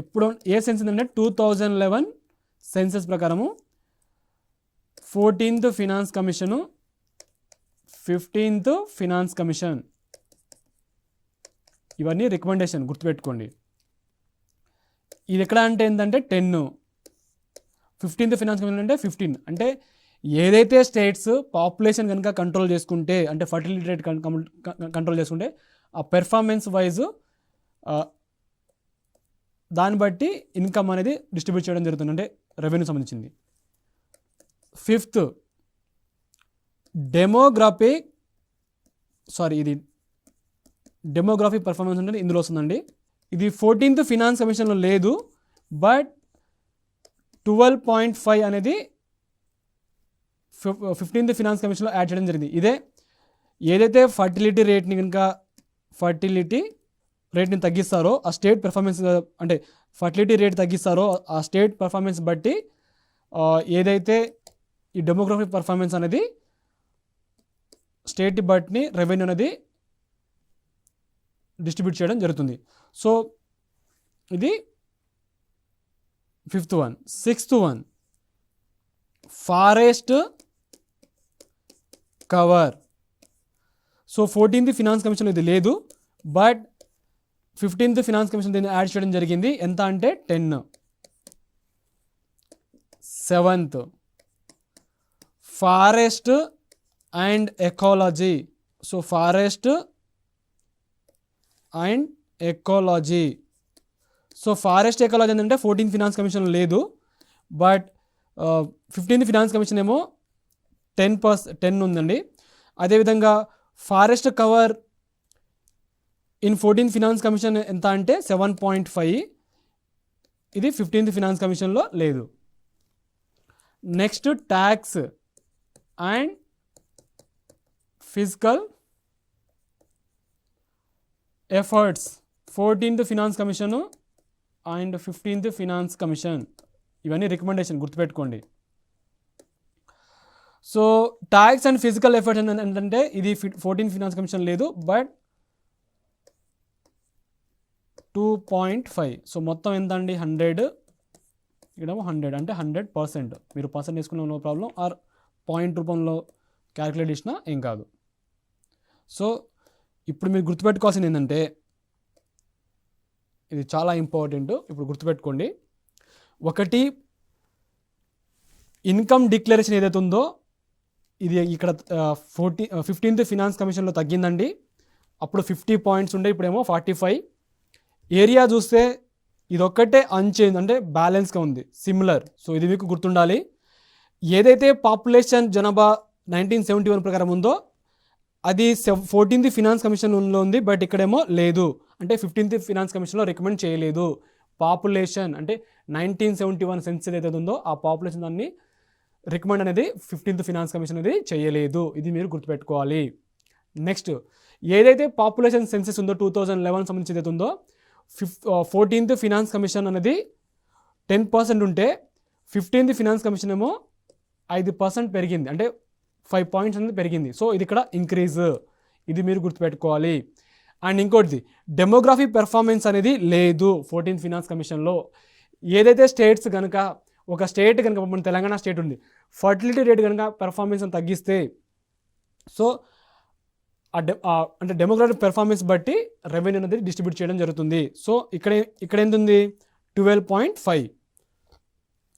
ఇప్పుడు ఏ సెన్సస్ అంటే 2011 సెన్సస్ ప్రకారము 14th finance commission 15th finance commission ఇవన్నీ రికమెండేషన్ గుర్తుపెట్టుకోండి. ఇది ఎక్కడ అంటే ఏంటంటే 10, 15th ఫినాన్స్ కమిషన్ అంటే 15. అంటే ఏదైతే స్టేట్స్ పాపులేషన్ కనుక కంట్రోల్ చేసుకుంటే అంటే ఫర్టిలిటీ రేట్ కంట్రోల్ చేసుకుంటే ఆ పెర్ఫార్మెన్స్ వైజ్ దాన్ని బట్టి ఇన్కమ్ అనేది డిస్ట్రిబ్యూట్ చేయడం జరుగుతుంది, అంటే రెవెన్యూ సంబంధించింది. ఫిఫ్త్ ఇది డెమోగ్రాఫిక్ పర్ఫార్మెన్స్ అంటే ఇందులో వస్తుందండి. ఇది 14th ఫినాన్స్ కమిషన్లో లేదు, బట్ 12.5 అనేది 15th ఫినాన్స్ కమిషన్లో యాడ్ చేయడం జరిగింది. ఇదే ఏదైతే ఫర్టిలిటీ రేట్ని తగ్గిస్తారో ఆ స్టేట్ పెర్ఫార్మెన్స్ అంటే ఫర్టిలిటీ రేట్ తగ్గిస్తారో ఆ స్టేట్ పెర్ఫార్మెన్స్ బట్టి ఏదైతే ఈ డెమోగ్రఫిక్ పర్ఫార్మెన్స్ అనేది స్టేట్ బట్టి రెవెన్యూ అనేది డిస్ట్రిబ్యూట్ చేయడం జరుగుతుంది. సో ఇది 5th one. 6th one forest cover. So 14th finance commission ఇది లేదు, బట్ 15th ఫినాన్స్ కమిషన్ దీన్ని యాడ్ చేయడం జరిగింది. ఎంత అంటే 10. 7th forest and ecology. So forest and ecology. So forest ecology ఏంటంటే 14th ఫినాన్స్ కమిషన్ లేదు, బట్ 15th ఫినాన్స్ కమిషన్ ఏమో 10 ఉందండి. అదేవిధంగా forest cover in 14th finance commission ఎంత అంటే 7.5. ఇది 15th ఫినాన్స్ కమిషన్లో లేదు. Next tax and physical efforts. 14th finance commission and 15th finance commission ఇవన్నీ రికమెండేషన్ గుర్తుపెట్టుకోండి. So tax and physical efforts ఏంటంటే ఇది 14th ఫినాన్స్ కమిషన్ లేదు, బట్ 2.5. సో మొత్తం ఎంత అండి 100, ఇక్కడేమో 100 అంటే 100%. మీరు పర్సెంట్ తీసుకున్న నో ప్రాబ్లం, ఆర్ పాయింట్ రూపంలో క్యాలిక్యులేట్ చేసినా ఏం కాదు. సో ఇప్పుడు మీరు గుర్తుపెట్టుకోవాల్సింది ఏంటంటే ఇది చాలా ఇంపార్టెంట్, ఇప్పుడు గుర్తుపెట్టుకోండి. ఒకటి ఇన్కమ్ డిక్లరేషన్ ఏదైతే ఉందో ఇది ఇక్కడ 15th ఫినాన్స్ కమిషన్లో తగ్గిందండి. అప్పుడు 50 పాయింట్స్ ఉండే, ఇప్పుడేమో 45. ఏరియా చూస్తే ఇది ఒక్కటే అన్చేంజ్ అంటే బ్యాలెన్స్గా ఉంది, సిమిలర్. సో ఇది మీకు గుర్తుండాలి. ఏదైతే పాపులేషన్ జనాభా 1971 ప్రకారం ఉందో అది 14th ఫినాన్స్ కమిషన్లో ఉంది, బట్ ఇక్కడేమో లేదు. అంటే 15th ఫినాన్స్ కమిషన్లో రికమెండ్ చేయలేదు. పాపులేషన్ అంటే 1971 సెన్సస్ ఏదైతే ఉందో ఆ పాపులేషన్ దాన్ని రికమెండ్ అనేది 15th ఫినాన్స్ కమిషన్ అనేది చేయలేదు. ఇది మీరు గుర్తుపెట్టుకోవాలి. నెక్స్ట్ ఏదైతే పాపులేషన్ సెన్సస్ ఉందో 2011 సంబంధించి ఏదైతే ఉందో 14th ఫినాన్స్ కమిషన్ అనేది 10% ఉంటే 15th ఫినాన్స్ కమిషన్ ఏమో 5% పెరిగింది, అంటే 5 పాయింట్స్ అనేది పెరిగింది. సో ఇది ఇక్కడ ఇంక్రీజ్, ఇది మీరు గుర్తుపెట్టుకోవాలి. అండ్ ఇంకోటిది డెమోగ్రఫీ పెర్ఫార్మెన్స్ అనేది లేదు 14th ఫినాన్స్ కమిషన్లో. ఏదైతే స్టేట్స్ కనుక ఒక స్టేట్ కనుక మన తెలంగాణ స్టేట్ ఉంది, ఫర్టిలిటీ రేట్ కనుక పెర్ఫార్మెన్స్ తగ్గిస్తే సో అంటే డెమోగ్రాఫిక్ పెర్ఫార్మెన్స్ బట్టి రెవెన్యూ అనేది డిస్ట్రిబ్యూట్ చేయడం జరుగుతుంది. సో ఇక్కడ ఎంత ఉంది 12.5.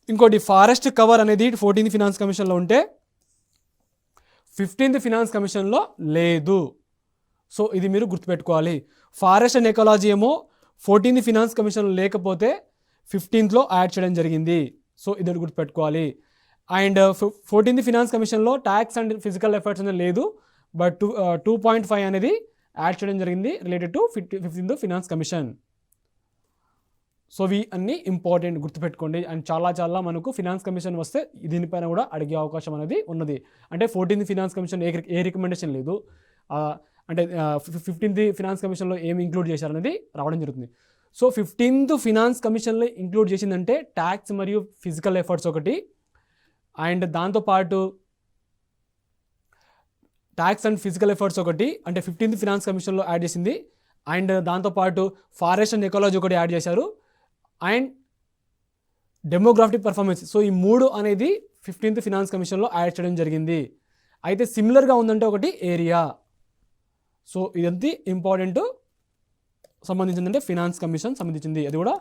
ఇంకోటి ఫారెస్ట్ కవర్ అనేది 14th ఫినాన్స్ కమిషన్లో ఉంటే 15th ఫినాన్స్ కమిషన్లో లేదు. సో ఇది మీరు గుర్తుపెట్టుకోవాలి. ఫారెస్ట్ అండ్ ఎకాలజీ ఏమో 14th ఫినాన్స్ కమిషన్ లేకపోతే 15th యాడ్ చేయడం జరిగింది. సో ఇది గుర్తుపెట్టుకోవాలి. అండ్ 14th ఫినాన్స్ కమిషన్లో ట్యాక్స్ అండ్ ఫిజికల్ ఎఫర్ట్స్ అనేది లేదు, బట్ 2.5 అనేది యాడ్ చేయడం జరిగింది related to 15th finance commission. So ఇవి అన్నీ ఇంపార్టెంట్ గుర్తుపెట్టుకోండి. అండ్ చాలా మనకు ఫినాన్స్ కమిషన్ వస్తే దీనిపైన కూడా అడిగే అవకాశం అనేది ఉన్నది. అంటే 14th ఫినాన్స్ కమిషన్ ఏ రికమెండేషన్ లేదు, అంటే 15th ఫినాన్స్ కమిషన్లో ఏమి ఇంక్లూడ్ చేశారనేది రావడం జరుగుతుంది. సో 15th ఫినాన్స్ కమిషన్లో ఇంక్లూడ్ చేసిందంటే ట్యాక్స్ మరియు ఫిజికల్ ఎఫర్ట్స్ ఒకటి, అండ్ దాంతోపాటు ట్యాక్స్ అండ్ ఫిజికల్ ఎఫర్ట్స్ ఒకటి అంటే 15th ఫినాన్స్ కమిషన్లో యాడ్ చేసింది. అండ్ దాంతోపాటు ఫారెస్ట్ అండ్ ఎకాలజీ ఒకటి యాడ్ చేశారు, అండ్ డెమోగ్రాఫిక్ పర్ఫార్మెన్స్. సో ఈ 3 అనేది 15th ఫినాన్స్ కమిషన్లో యాడ్ చేయడం జరిగింది. అయితే సిమిలర్గా ఉందంటే ఒకటి ఏరియా. సో ఇదంతా ఇంపార్టెంట్ సంబంధించిందంటే ఫినాన్స్ కమిషన్ సంబంధించింది. అది కూడా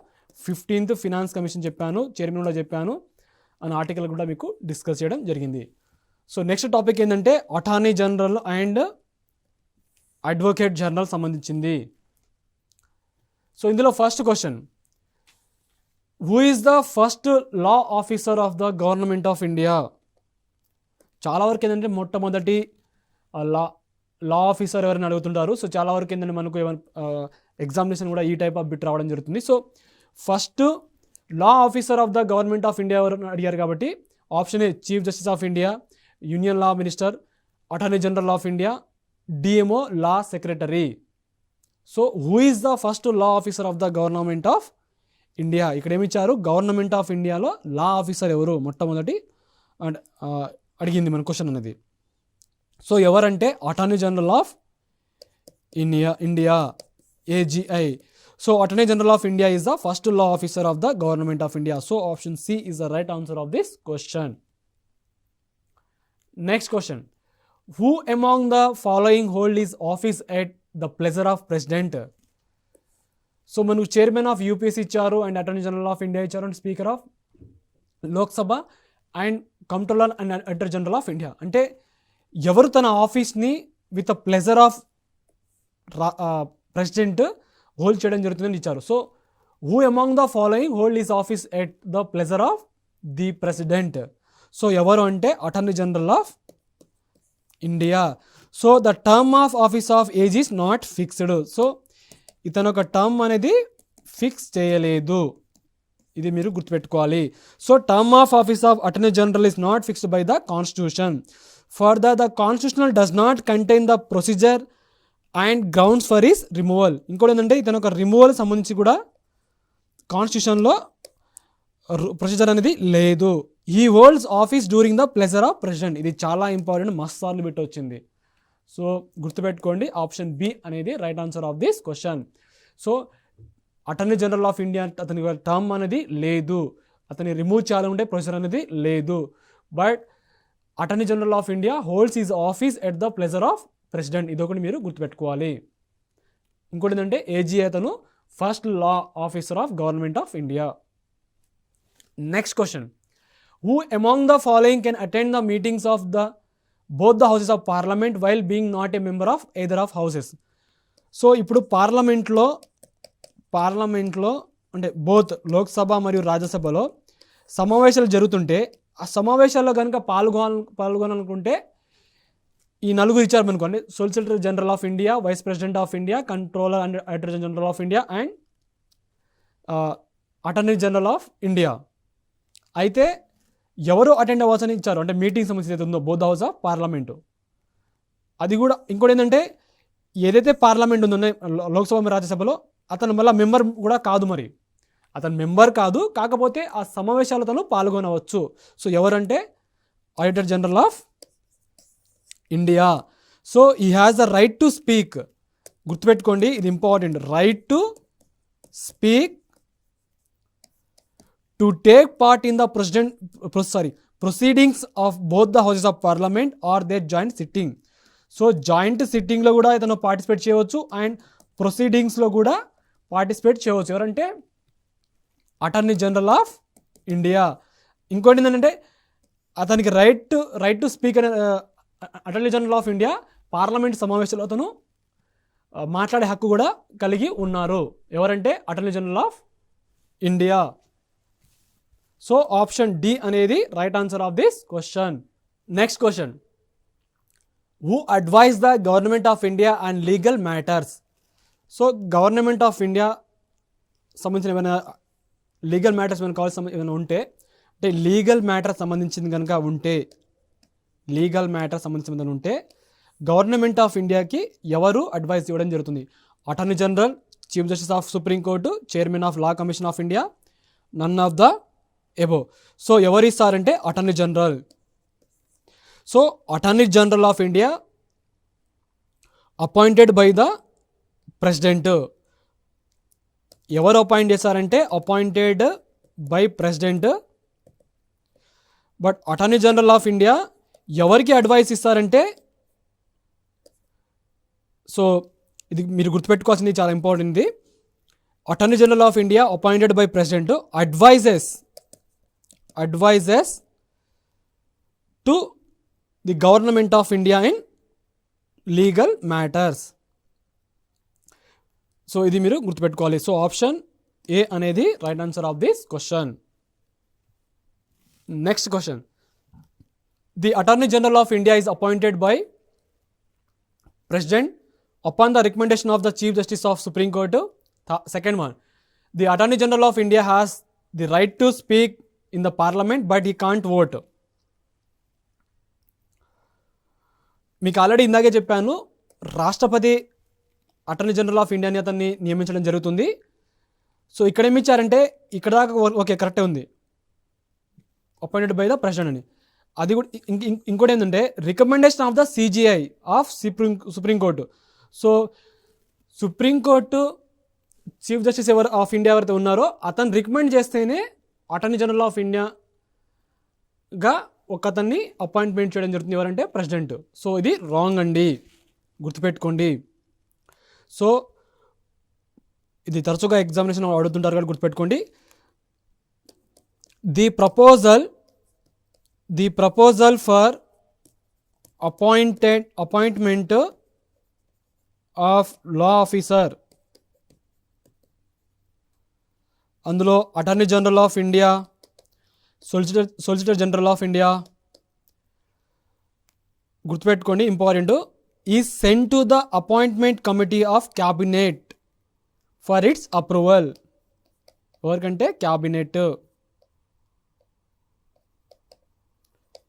15th ఫినాన్స్ కమిషన్ చెప్పాను, చైర్మన్ కూడా చెప్పాను, అనే ఆర్టికల్ కూడా మీకు డిస్కస్ చేయడం జరిగింది. సో నెక్స్ట్ టాపిక్ ఏంటంటే attorney general and advocate general సంబంధించింది. సో ఇందులో first question, who is the first law officer of the government of India? చాలా వరకు ఏంటంటే మొట్టమొదటి లా ఆఫీసర్ ఎవరైనా అడుగుతుంటారు. సో చాలా వరకు ఏంటంటే మనకు ఎగ్జామినేషన్ కూడా ఈ టైప్ ఆఫ్ బిట్ రావడం జరుగుతుంది. So first law officer of the government of India ఎవరు అడిగారు కాబట్టి option A chief justice of India, union law minister, attorney general of India, DMO, law secretary. So who is the first law officer of the government of India? ఇక్కడ ఏమి ఇచ్చారు, government of ఇండియాలో law officer ఎవరు మొట్టమొదటి అడిగింది మన question అనేది. So ఎవరంటే attorney general of India AGI. So Attorney General of India is the first law officer of the government of India. So option C is the right answer of this question. Next question, who among the following hold his office at the pleasure of president? So manu chairman of UPSC ఇచ్చారు, and Attorney General of India ఇచ్చారు, and Speaker of Lok Sabha, and Comptroller and Auditor General of India. అంటే ఎవరు తన ఆఫీస్ని with pleasure of president hold చేయడం జరుగుతుందని ఇచ్చారు. So who among the following hold his office at the pleasure of the president? So ఎవరు అంటే attorney general of India. So the term of office of AG is not fixed. So ఇతను ఒక term అనేది fix చేయలేదు, ఇది మీరు గుర్తుపెట్టుకోవాలి. So term of office of attorney general is not fixed by the constitution. Further the constitutional does not contain the procedure and grounds for is removal. ఇంకోటి ఏంటంటే ఇతను ఒక రిమూవల్ సంబంధించి కూడా కాన్స్టిట్యూషన్లో ప్రొసీజర్ అనేది లేదు. He holds office during the pleasure of president. ఇది చాలా ఇంపార్టెంట్, మస్తు సార్లు బిట్ వచ్చింది. సో గుర్తుపెట్టుకోండి, ఆప్షన్ బి అనేది right answer of this question. So attorney general of India అతని టర్మ్ అనేది లేదు, అతని రిమూవ్ చేయాలంటే ప్రొసీజర్ అనేది లేదు, but attorney general of India holds his office at the pleasure of president. ఇదొకటి మీరు గుర్తుపెట్టుకోవాలి. ఇంకోటి ఏంటంటే AGI అతను first law officer of government of India. Next question, who among the following can attend the meetings of the both the houses of parliament while being not a member of either of houses? So ఇప్పుడు పార్లమెంట్లో అంటే both Lok Sabha మరియు రాజ్యసభలో సమావేశాలు జరుగుతుంటే ఆ సమావేశాల్లో కనుక పాల్గొనాలనుకుంటే ఈ నలుగురు ఇచ్చారు అనుకోండి, solicitor general of India, vice president of India, controller and auditor general of India, and attorney general of India. అయితే ఎవరు అటెండ్ అవ్వాల్సి ఇచ్చారు అంటే మీటింగ్ సంబంధించి ఏదైతే ఉందో బోత్ హౌస్ ఆఫ్ పార్లమెంటు, అది కూడా. ఇంకోటి ఏంటంటే ఏదైతే పార్లమెంట్ ఉందో లోక్సభ రాజ్యసభలో అతను మళ్ళీ మెంబర్ కూడా కాదు, మరి అతను మెంబర్ కాదు, కాకపోతే ఆ సమావేశాలతో పాల్గొనవచ్చు. సో ఎవరంటే auditor general of India. So he has the right to speak. గుర్తుపెట్టుకోండి, ఇది important. Right to speak, to take part in the proceedings of both the houses of parliament or their joint sitting. So joint సిట్టింగ్లో కూడా ఇతను participate చేయవచ్చు, and ప్రొసీడింగ్స్లో కూడా participate చేయవచ్చు. ఎవరంటే attorney general of India. ఇంకోటి ఏంటంటే అతనికి రైట్ టు స్పీక్ అనే attorney general of India parliament సమావేశంలో అతను మాట్లాడే హక్కు కూడా కలిగి ఉన్నారు. ఎవరంటే attorney general of India. So option D అనేది right answer of this question. Next question, who advise the government of India and legal matters. So government of India సంబంధించిన ఏమైనా లీగల్ మ్యాటర్స్ ఏమైనా కావాల్సిన ఏమైనా ఉంటే, అంటే లీగల్ మ్యాటర్ సంబంధించింది కనుక ఉంటే, లీగల్ మ్యాటర్ సంబంధించిన ఉంటే గవర్నమెంట్ ఆఫ్ ఇండియాకి ఎవరు అడ్వైస్ ఇవ్వడం జరుగుతుంది? Attorney general, chief justice of supreme court, chairman of law commission of India, none of the above. So ఎవరు ఇస్తారంటే attorney general. So attorney general of India appointed by the president. ఎవరు appoint చేశారంటే appointed by president. But attorney general of India ఎవరికి advice ఇస్తారంటే, so ఇది మీరు గుర్తుపెట్టుకోవాల్సింది చాలా important. Attorney general of India appointed by president advises to the government of India in legal matters. So ఇది మీరు గుర్తుపెట్టుకోవాలి. సో ఆప్షన్ ఏ అనేది right answer of this question. Next question, the attorney general of India is appointed by president upon the recommendation of the Chief Justice of Supreme Court. Second one, the Attorney General of India has the right to speak in the parliament but he can't vote. మీకు already ఇందాకే చెప్పాను, రాష్ట్రపతి attorney general of ఇండియాని అతన్ని నియమించడం జరుగుతుంది. So ఇక్కడ ఏమి ఇచ్చారంటే, ఇక్కడ దాకా ఓకే కరెక్టే ఉంది, అపాయింటెడ్ బై ద ప్రెసిడెంట్ అని. అది కూడా ఇంకోటి ఏంటంటే recommendation of the CJI of supreme court. So supreme court chief justice of India ఎవరైతే ఉన్నారో అతను రికమెండ్ చేస్తేనే అటార్నీ జనరల్ ఆఫ్ ఇండియాగా ఒక అతన్ని అపాయింట్మెంట్ చేయడం జరుగుతుంది. ఎవరంటే ప్రెసిడెంట్. సో ఇది రాంగ్ అండి, గుర్తుపెట్టుకోండి. సో ఇది తరచుగా ఎగ్జామినేషన్ అడుగుతుంటారు కాబట్టి గుర్తుపెట్టుకోండి. The proposal for appointment of law officer, అందులో attorney general of India, solicitor general of India, గుర్తుపెట్టుకోండి important, is sent to the appointment committee of cabinet for its approval. ఎవరికంటే క్యాబినెట్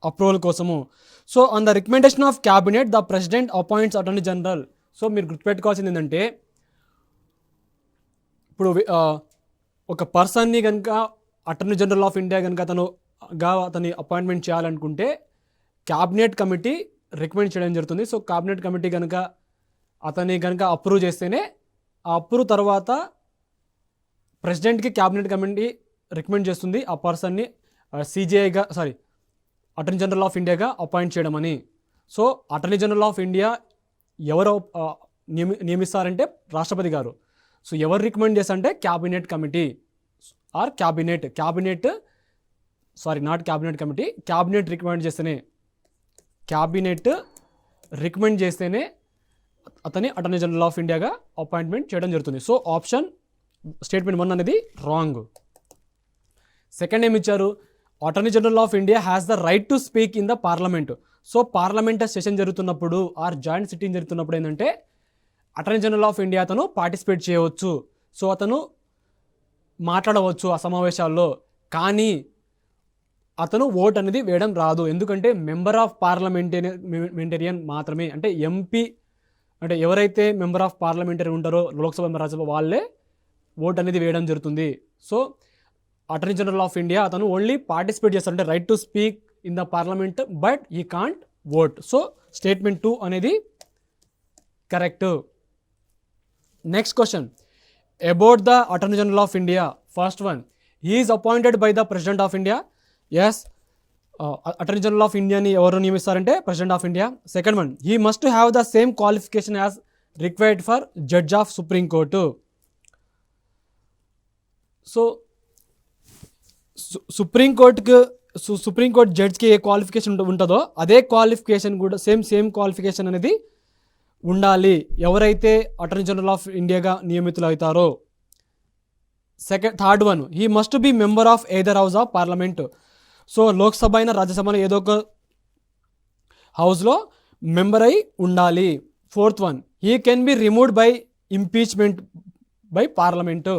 అప్రూవల్ కోసము. So on the recommendation of cabinet the president appoints attorney general. So మీరు గుర్తుపెట్టుకోవాల్సింది ఏంటంటే, ఇప్పుడు ఒక పర్సన్ని కనుక అటార్నీ జనరల్ ఆఫ్ ఇండియా కనుక అతని అపాయింట్మెంట్ చేయాలనుకుంటే క్యాబినెట్ కమిటీ రికమెండ్ చేయడం జరుగుతుంది. సో క్యాబినెట్ కమిటీ కనుక అతన్ని కనుక అప్రూవ్ చేస్తేనే, ఆ అప్రూవ్ తర్వాత ప్రెసిడెంట్కి క్యాబినెట్ కమిటీ రికమెండ్ చేస్తుంది ఆ పర్సన్ని CJIగా అటార్నీ జనరల్ ఆఫ్ ఇండియాగా అపాయింట్ చేయడం అని. So attorney general of India ఎవరు నియమిస్తారంటే రాష్ట్రపతి గారు. సో ఎవరు రికమెండ్ చేస్తారంటే cabinet committee or cabinet not cabinet committee, cabinet recommend చేస్తేనే అతని అటార్నీ జనరల్ ఆఫ్ ఇండియాగా అపాయింట్మెంట్ చేయడం జరుగుతుంది. సో ఆప్షన్ స్టేట్మెంట్ 1 అనేది రాంగ్. సెకండ్ ఏమి ఇచ్చారు, attorney general of India has the right to speak in the parliament. So parliament session జరుగుతున్నప్పుడు are joint sitting జరుగుతున్నప్పుడు ఏంటంటే అటార్నీ జనరల్ ఆఫ్ ఇండియా అతను పార్టిసిపేట్ చేయవచ్చు. సో అతను మాట్లాడవచ్చు ఆ సమావేశాల్లో, కానీ అతను ఓట్ అనేది వేయడం రాదు. ఎందుకంటే మెంబర్ ఆఫ్ పార్లమెంటేరియన్ మాత్రమే, అంటే MP, అంటే ఎవరైతే మెంబర్ ఆఫ్ పార్లమెంటరీ ఉంటారో లోక్సభ రాజ్యసభ వాళ్ళే ఓట్ అనేది వేయడం జరుగుతుంది. So attorney general of India అతను ఓన్లీ పార్టిసిపేట్ చేస్తారు, అంటే right to speak in the parliament but he can't vote. So statement 2 అనేది correct. Next question, about the attorney general of India. First one, he is appointed by the president of India. Yes, attorney general of ఇండియాని ఎవరు నియమిస్తారంటే president of India. Second one, he must have the same qualification as required for judge of supreme court. So supreme court జడ్జ్కి A qualification ఉంటుందో అదే qualification కూడా same qualification అనేది ఉండాలి ఎవరైతే attorney general of ఇండియాగా నియమితులు అవుతారో. Third one, he must be member of either house of parliament. So Lok Sabha అయినా రాజ్యసభ ఏదో ఒక హౌస్లో మెంబర్ అయి ఉండాలి. Fourth one, he can be removed by impeachment by parliament.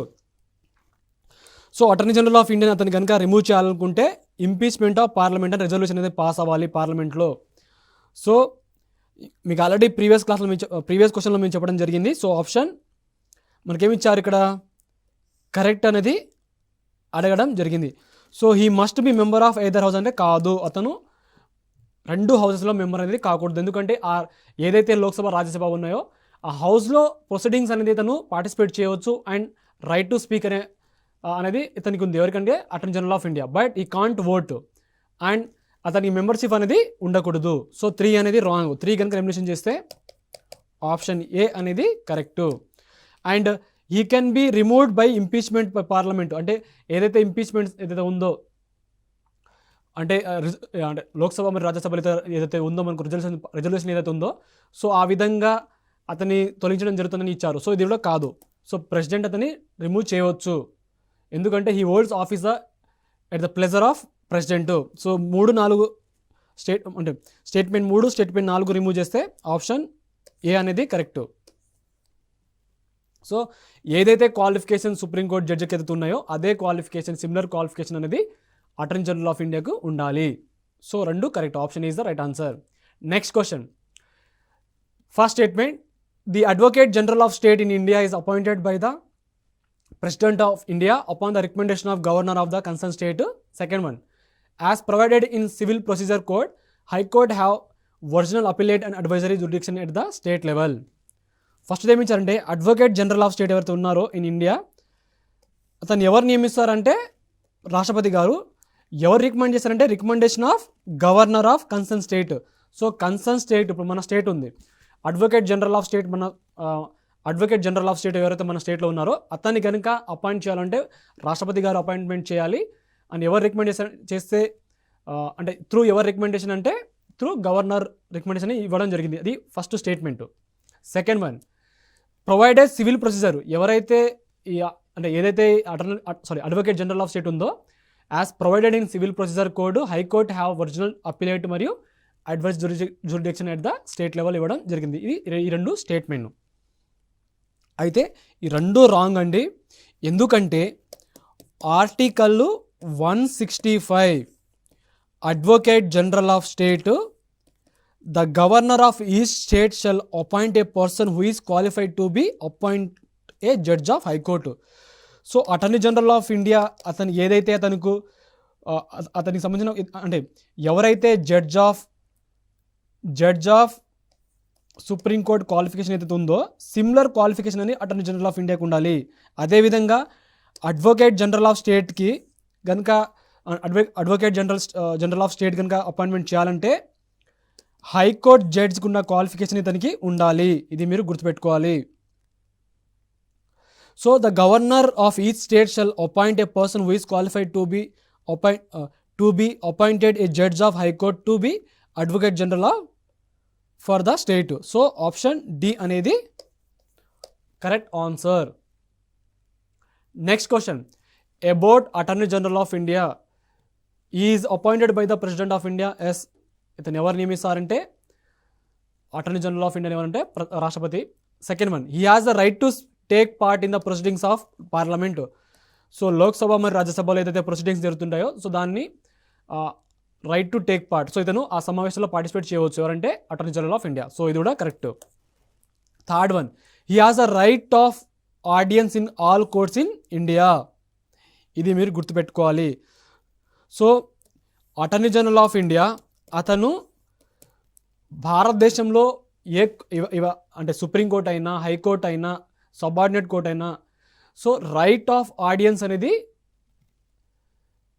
So attorney general of India అతను కనుక remove చేయాలనుకుంటే ఇంపీచ్మెంట్ ఆఫ్ పార్లమెంట్ అని రెజల్యూషన్ అనేది పాస్ అవ్వాలి పార్లమెంట్లో. సో మీకు ఆల్రెడీ ప్రీవియస్ క్వశ్చన్లో మేము చెప్పడం జరిగింది. సో ఆప్షన్ మనకేమి ఇచ్చారు ఇక్కడ, కరెక్ట్ అనేది అడగడం జరిగింది. So he must be member of either house అంటే కాదు, అతను రెండు హౌసెస్లో మెంబర్ అనేది కాకూడదు. ఎందుకంటే ఏదైతే లోక్సభ రాజ్యసభ ఉన్నాయో ఆ హౌస్లో ప్రొసీడింగ్స్ అనేది తను పార్టిసిపేట్ చేయవచ్చు అండ్ రైట్ టు స్పీక్ అనేది ఇతనికి ఉంది. ఎవరికంటే attorney general of India. But ఈ కాంట్ ఓట్ అండ్ అతనికి మెంబర్షిప్ అనేది ఉండకూడదు. సో 3 అనేది రాంగ్. 3 కనుక ఎలిమినేషన్ చేస్తే ఆప్షన్ ఏ అనేది correct. And he can be removed by impeachment by parliament అంటే ఏదైతే ఇంపీచ్మెంట్ ఏదైతే ఉందో అంటే లోక్సభ మరియు రాజ్యసభ ఏదైతే ఉందో మనకు రెజల్యూషన్ ఏదైతే ఉందో సో ఆ విధంగా అతన్ని తొలగించడం జరుగుతుందని ఇచ్చారు. సో ఇది కూడా కాదు. సో ప్రెసిడెంట్ అతన్ని రిమూవ్ చేయవచ్చు ఎందుకంటే he holds office at the pleasure of president. So 3, 4 statement 3, statement 4 remove చేస్తే ఆప్షన్ ఏ అనేది కరెక్ట్. సో ఏదైతే క్వాలిఫికేషన్ సుప్రీంకోర్టు జడ్జికి ఏదైతే ఉన్నాయో అదే క్వాలిఫికేషన్, సిమిలర్ క్వాలిఫికేషన్ అనేది అటార్నీ జనరల్ ఆఫ్ ఇండియాకు ఉండాలి. So 2 correct. Option is the right answer. Next question. First statement, the advocate general of state in India is appointed by the President of India upon the recommendation of Governor of the concerned state. Second one, as provided in Civil Procedure Code, High Court have original appellate and advisory jurisdiction at the state level. First ఏమి ఇచ్చారంటే advocate general of state ఎవరైతే ఉన్నారో in India అతను ఎవరు నియమిస్తారంటే రాష్ట్రపతి గారు. ఎవరు రికమెండ్ చేస్తారంటే recommendation of governor of concern state. So concern state ఇప్పుడు మన స్టేట్ ఉంది, advocate general of state advocate general of state ఎవరైతే మన స్టేట్లో ఉన్నారో అతన్ని కనుక అపాయింట్ చేయాలంటే రాష్ట్రపతి గారు అపాయింట్మెంట్ చేయాలి. అండ్ ఎవరు రికమెండేషన్ చేస్తే అంటే త్రూ ఎవరు రికమెండేషన్ అంటే త్రూ గవర్నర్ రికమెండేషన్ ఇవ్వడం జరిగింది. అది first statement. Second one, provided civil procedure ఎవరైతే అంటే ఏదైతే అడ్వకేట్ జనరల్ ఆఫ్ స్టేట్ ఉందో as provided in civil procedure code high court have original appellate మరియు advice jurisdiction at the state level ఇవ్వడం జరిగింది. ఈ 2 స్టేట్మెంట్. అయితే ఈ 2 రాంగ్ అండి. ఎందుకంటే article 165 advocate general of state the governor of each state shall appoint a person who is qualified to B appoint A judge of high court. So attorney general of India అతను ఏదైతే అతనికి సంబంధించిన అంటే ఎవరైతే జడ్జ్ ఆఫ్ సుప్రీంకోర్టు క్వాలిఫికేషన్ ఏదైతే ఉందో similar qualification అని attorney general of ఇండియాకి ఉండాలి. అదేవిధంగా అడ్వకేట్ జనరల్ ఆఫ్ స్టేట్కి కనుక అడ్వకేట్ జనరల్ ఆఫ్ స్టేట్ కనుక అపాయింట్మెంట్ చేయాలంటే హైకోర్టు జడ్జ్కి ఉన్న క్వాలిఫికేషన్ ఇతనికి ఉండాలి. ఇది మీరు గుర్తుపెట్టుకోవాలి. So the governor of each state shall appoint a person who is qualified to be appointed a judge of high court to be advocate general of for the state. So option D అనేది correct answer. Next question, about attorney general of India is appointed by the president of India. Yes, ఇతను ఎవరు నియమిస్తారంటే attorney general of India ఎవరంటే రాష్ట్రపతి. Second one, he has the right to take part in the proceedings of parliament. So Lok Sabha మరియు రాజ్యసభలో ఏదైతే proceedings జరుగుతుంటాయో so దాన్ని right to take part. So ఇతను ఆ సమావేశంలో పార్టిసిపేట్ చేయవచ్చు ఎవరంటే attorney general of India. So ఇది కూడా correct. Third one, he has a right of audience in all courts in India. ఇది మీరు గుర్తుపెట్టుకోవాలి. So attorney general of India అతను భారతదేశంలో అంటే సుప్రీంకోర్టు అయినా హైకోర్టు అయినా సబార్డినేట్ కోర్ట్ అయినా సో రైట్ ఆఫ్ ఆడియన్స్ అనేది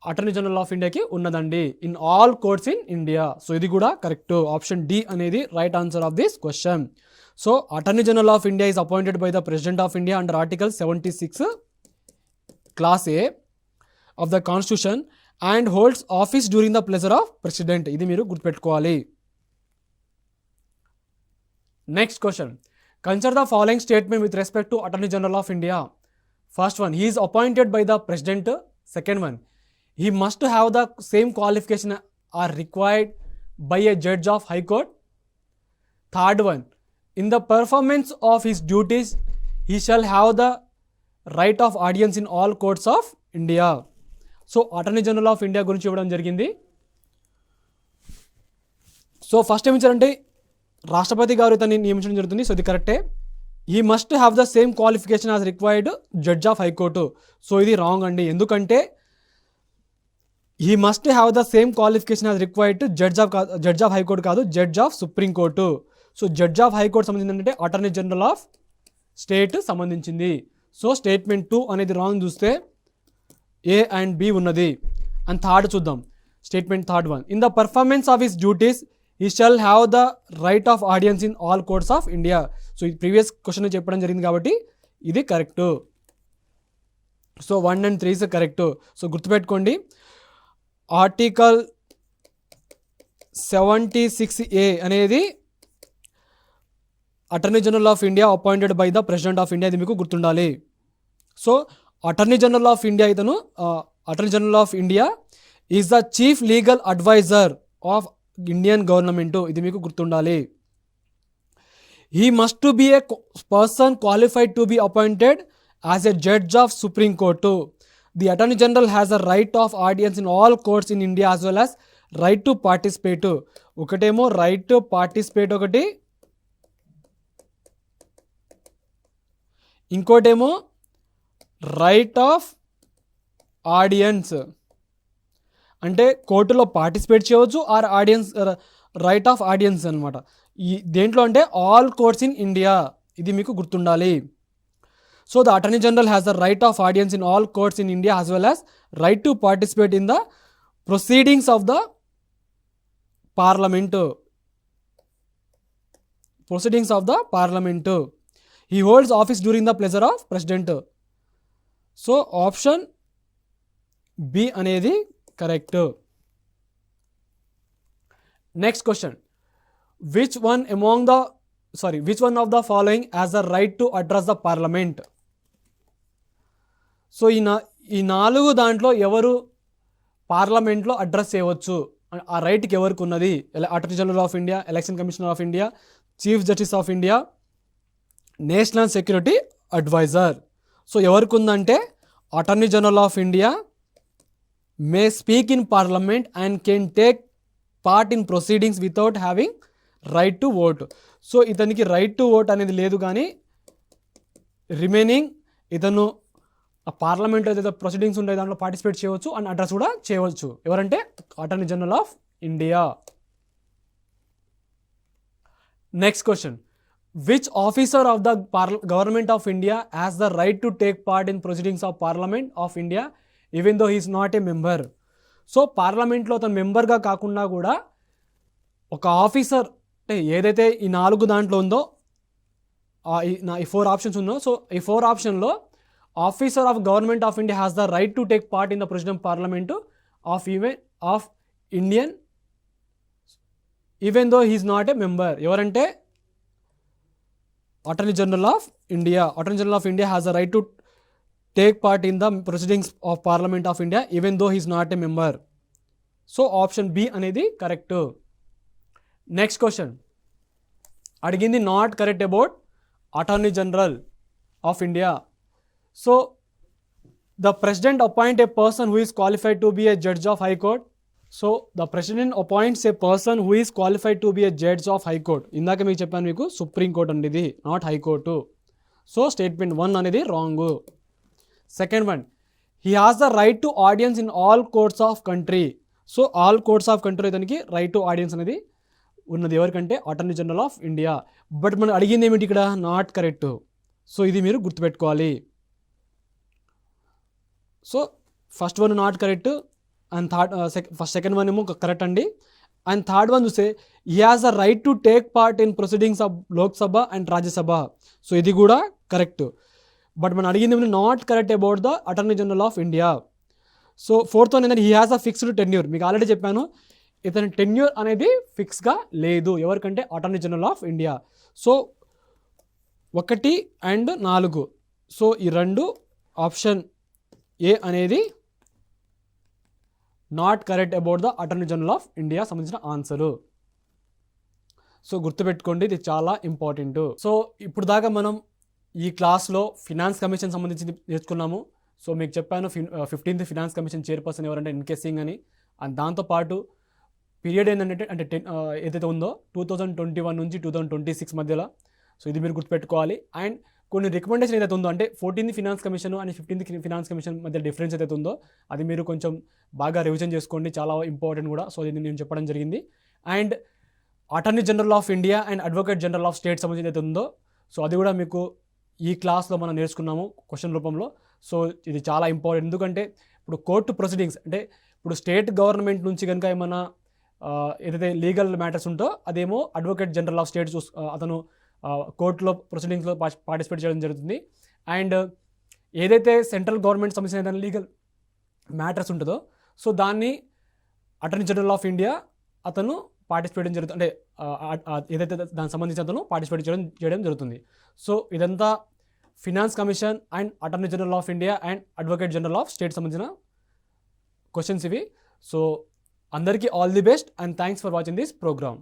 అటార్నీ జనరల్ ఆఫ్ ఇండియాకి ఉన్నదండి in all courts in India. So ఇది కూడా కరెక్ట్. ఆప్షన్ డి అనేది right answer of this question. So attorney general of India is appointed by the president of India under article 76 class A of the constitution and holds office during the pleasure of president. ఇది మీరు గుర్తుపెట్టుకోవాలి. Next question. Consider the following statement with respect to Attorney General of India. First one, he is appointed by the President. Second one, he must have the same qualification are required by a judge of High Court. Third one, in the performance of his duties, he shall have the right of audience in all courts of India. So Attorney General of India గురించి ఇవ్వడం జరిగింది. So first ఏం ఇచ్చారంటే రాష్ట్రపతి గారు ఇతన్ని నియమించడం జరుగుతుంది. సో ఇది కరెక్టే. He must have the same qualification as required judge of high court. So ఇది రాంగ్ అండి. ఎందుకంటే he must have the same qualification as required judge of high court కాదు, judge of supreme court. So judge of high court సంబంధించింది అంటే attorney general of state సంబంధించింది. So statement 2 అనేది wrong చూస్తే A and B ఉన్నది. అండ్ థర్డ్ చూద్దాం. Statement third one, in the performance of his duties he shall have the right of audience in all courts of India. So ఈ previous question చెప్పడం జరిగింది కాబట్టి ఇది correct. So 1 and 3 correct. So గుర్తుపెట్టుకోండి, article 76A అనేది attorney general of India appointed by the president of India, ఇది మీకు గుర్తుండాలి. So attorney general of India ఇతను attorney general of India is the chief legal adviser of Indian government, ఇది మీకు గుర్తుండాలి. He must to be a person qualified to be appointed as a judge of supreme court. The attorney general has a right of audience in all courts in India as well as right to participate. ఒకటేమో right to participate ఒకటి, ఇంకోటేమో right of audience. అంటే కోర్టులో participate చేయవచ్చు or audience, right of audience అనమాట. ఈ దేంట్లో అంటే ఆల్ కోర్ట్స్ ఇన్ ఇండియా, ఇది మీకు గుర్తుండాలి. So the attorney general has the right of audience in all courts in India as well as right to participate in the proceedings of the parliament. Proceedings of the parliament. He holds office during the pleasure of president. So option B అనేది correct. Next question, which one of the following has the right to address the parliament. So ఈ 4 దాంట్లో ఎవరు పార్లమెంట్లో address చేయవచ్చు, ఆ రైట్కి ఎవరికి ఉన్నది? Attorney general of India, election commissioner of India, chief justice of India, national security adviser. So ఎవరికి ఉందంటే attorney general of India may speak in parliament and can take part in proceedings without having right to vote. So ఇతనికి right to vote అనేది లేదు, కానీ remaining ఇతను ఆ పార్లమెంట్లో ఏదైతే ప్రొసీడింగ్స్ ఉంటాయి దాంట్లో పార్టిసిపేట్ చేయవచ్చు అండ్ అడ్రస్ కూడా చేయవచ్చు. ఎవరంటే attorney general of India. Next question, which officer of the government of India has the right to take part in proceedings of parliament of India even though he is not a member. So పార్లమెంట్లో అతను మెంబర్గా కాకుండా కూడా ఒక officer, అంటే ఏదైతే ఈ 4 దాంట్లో ఉందో ఈ 4 ఆప్షన్స్ ఉందో, సో ఈ 4 ఆప్షన్లో officer of government of India has the right to take part in the president parliament of Indian even though he is not a member. ఎవరంటే attorney general of India. Attorney general of India has the right to take part in the proceedings of Parliament of India even though he is not a member. So option B అనేది correct. Next question అడిగింది not correct about attorney general of India. So the president appoint a person who is qualified to be A judge of high court. So the president appoints A person who is qualified to be A judge of high court. ఇందాక మీకు చెప్పాను మీకు supreme court అండి, ఇది not high court. So statement 1 అనేది wrong. Second one, he has the right to audience in all courts of country. So all courts of country ఇతనికి right to audience అనేది ఉన్నది. ఎవరికంటే attorney general of India. But మనం అడిగింది ఏమిటి ఇక్కడ? Not correct. So ఇది మీరు గుర్తుపెట్టుకోవాలి. So first one not correct and second one ఏమో కరెక్ట్ అండి. అండ్ థర్డ్ వన్ చూస్తే he has the right to take part in proceedings of Lok Sabha and Rajya Sabha. So ఇది కూడా కరెక్ట్. బట్ మనం అడిగింది not correct about the attorney general of India. So fourth one ఏంటంటే he has a fixed tenure. మీకు already చెప్పాను, ఇతని tenure అనేది ఫిక్స్గా లేదు ఎవరికంటే attorney general of India. So 1 and 4, so ఈ 2 ఆప్షన్ ఏ అనేది not correct about the attorney general of India సంబంధించిన ఆన్సరు. సో గుర్తుపెట్టుకోండి, ఇది చాలా ఇంపార్టెంట్. సో ఇప్పుడు దాకా మనం ఈ క్లాస్లో ఫినాన్స్ కమిషన్ సంబంధించి నేర్చుకున్నాము. సో మీకు చెప్పాను 15th ఫినాన్స్ కమిషన్ చైర్పర్సన్ ఎవరంటే ఎన్కే సింగ్ అని. అండ్ దాంతోపాటు పీరియడ్ ఏంటంటే ఏదైతే ఉందో 2021 నుంచి 2026 మధ్యలో. సో ఇది మీరు గుర్తుపెట్టుకోవాలి. అండ్ కొన్ని రికమెండేషన్ ఏదైతే ఉందో అంటే 14th finance commission and 15th finance commission మధ్య డిఫరెన్స్ ఏదైతే ఉందో అది మీరు కొంచెం బాగా రివిజన్ చేసుకోండి, చాలా ఇంపార్టెంట్ కూడా. సో ఇది నేను చెప్పడం జరిగింది. And attorney general of India and advocate general of state సంబంధించి ఏదైతే ఉందో సో అది కూడా మీకు ఈ క్లాస్లో మనం నేర్చుకున్నాము క్వశ్చన్ రూపంలో. సో ఇది చాలా ఇంపార్టెంట్, ఎందుకంటే ఇప్పుడు కోర్టు ప్రొసీడింగ్స్ అంటే ఇప్పుడు స్టేట్ గవర్నమెంట్ నుంచి కనుక ఏమైనా ఏదైతే లీగల్ మ్యాటర్స్ ఉంటో అదేమో అడ్వకేట్ జనరల్ ఆఫ్ స్టేట్ అతను కోర్టులో ప్రొసీడింగ్స్లో పార్టిసిపేట్ చేయడం జరుగుతుంది. అండ్ ఏదైతే సెంట్రల్ గవర్నమెంట్ సంబంధించిన ఏదైనా లీగల్ మ్యాటర్స్ ఉంటుందో సో దాన్ని అటార్నీ జనరల్ ఆఫ్ ఇండియా అతను పార్టిసిపేట్ చేయడం జరుగుతుంది, అంటే ఏదైతే దానికి సంబంధించి అతను పార్టిసిపేట్ చేయడం జరుగుతుంది. సో ఇదంతా finance commission and attorney general of India and advocate general of state సంబంధించిన క్వశ్చన్స్ ఇవి. సో అందరికీ all the best and thanks for watching this programme.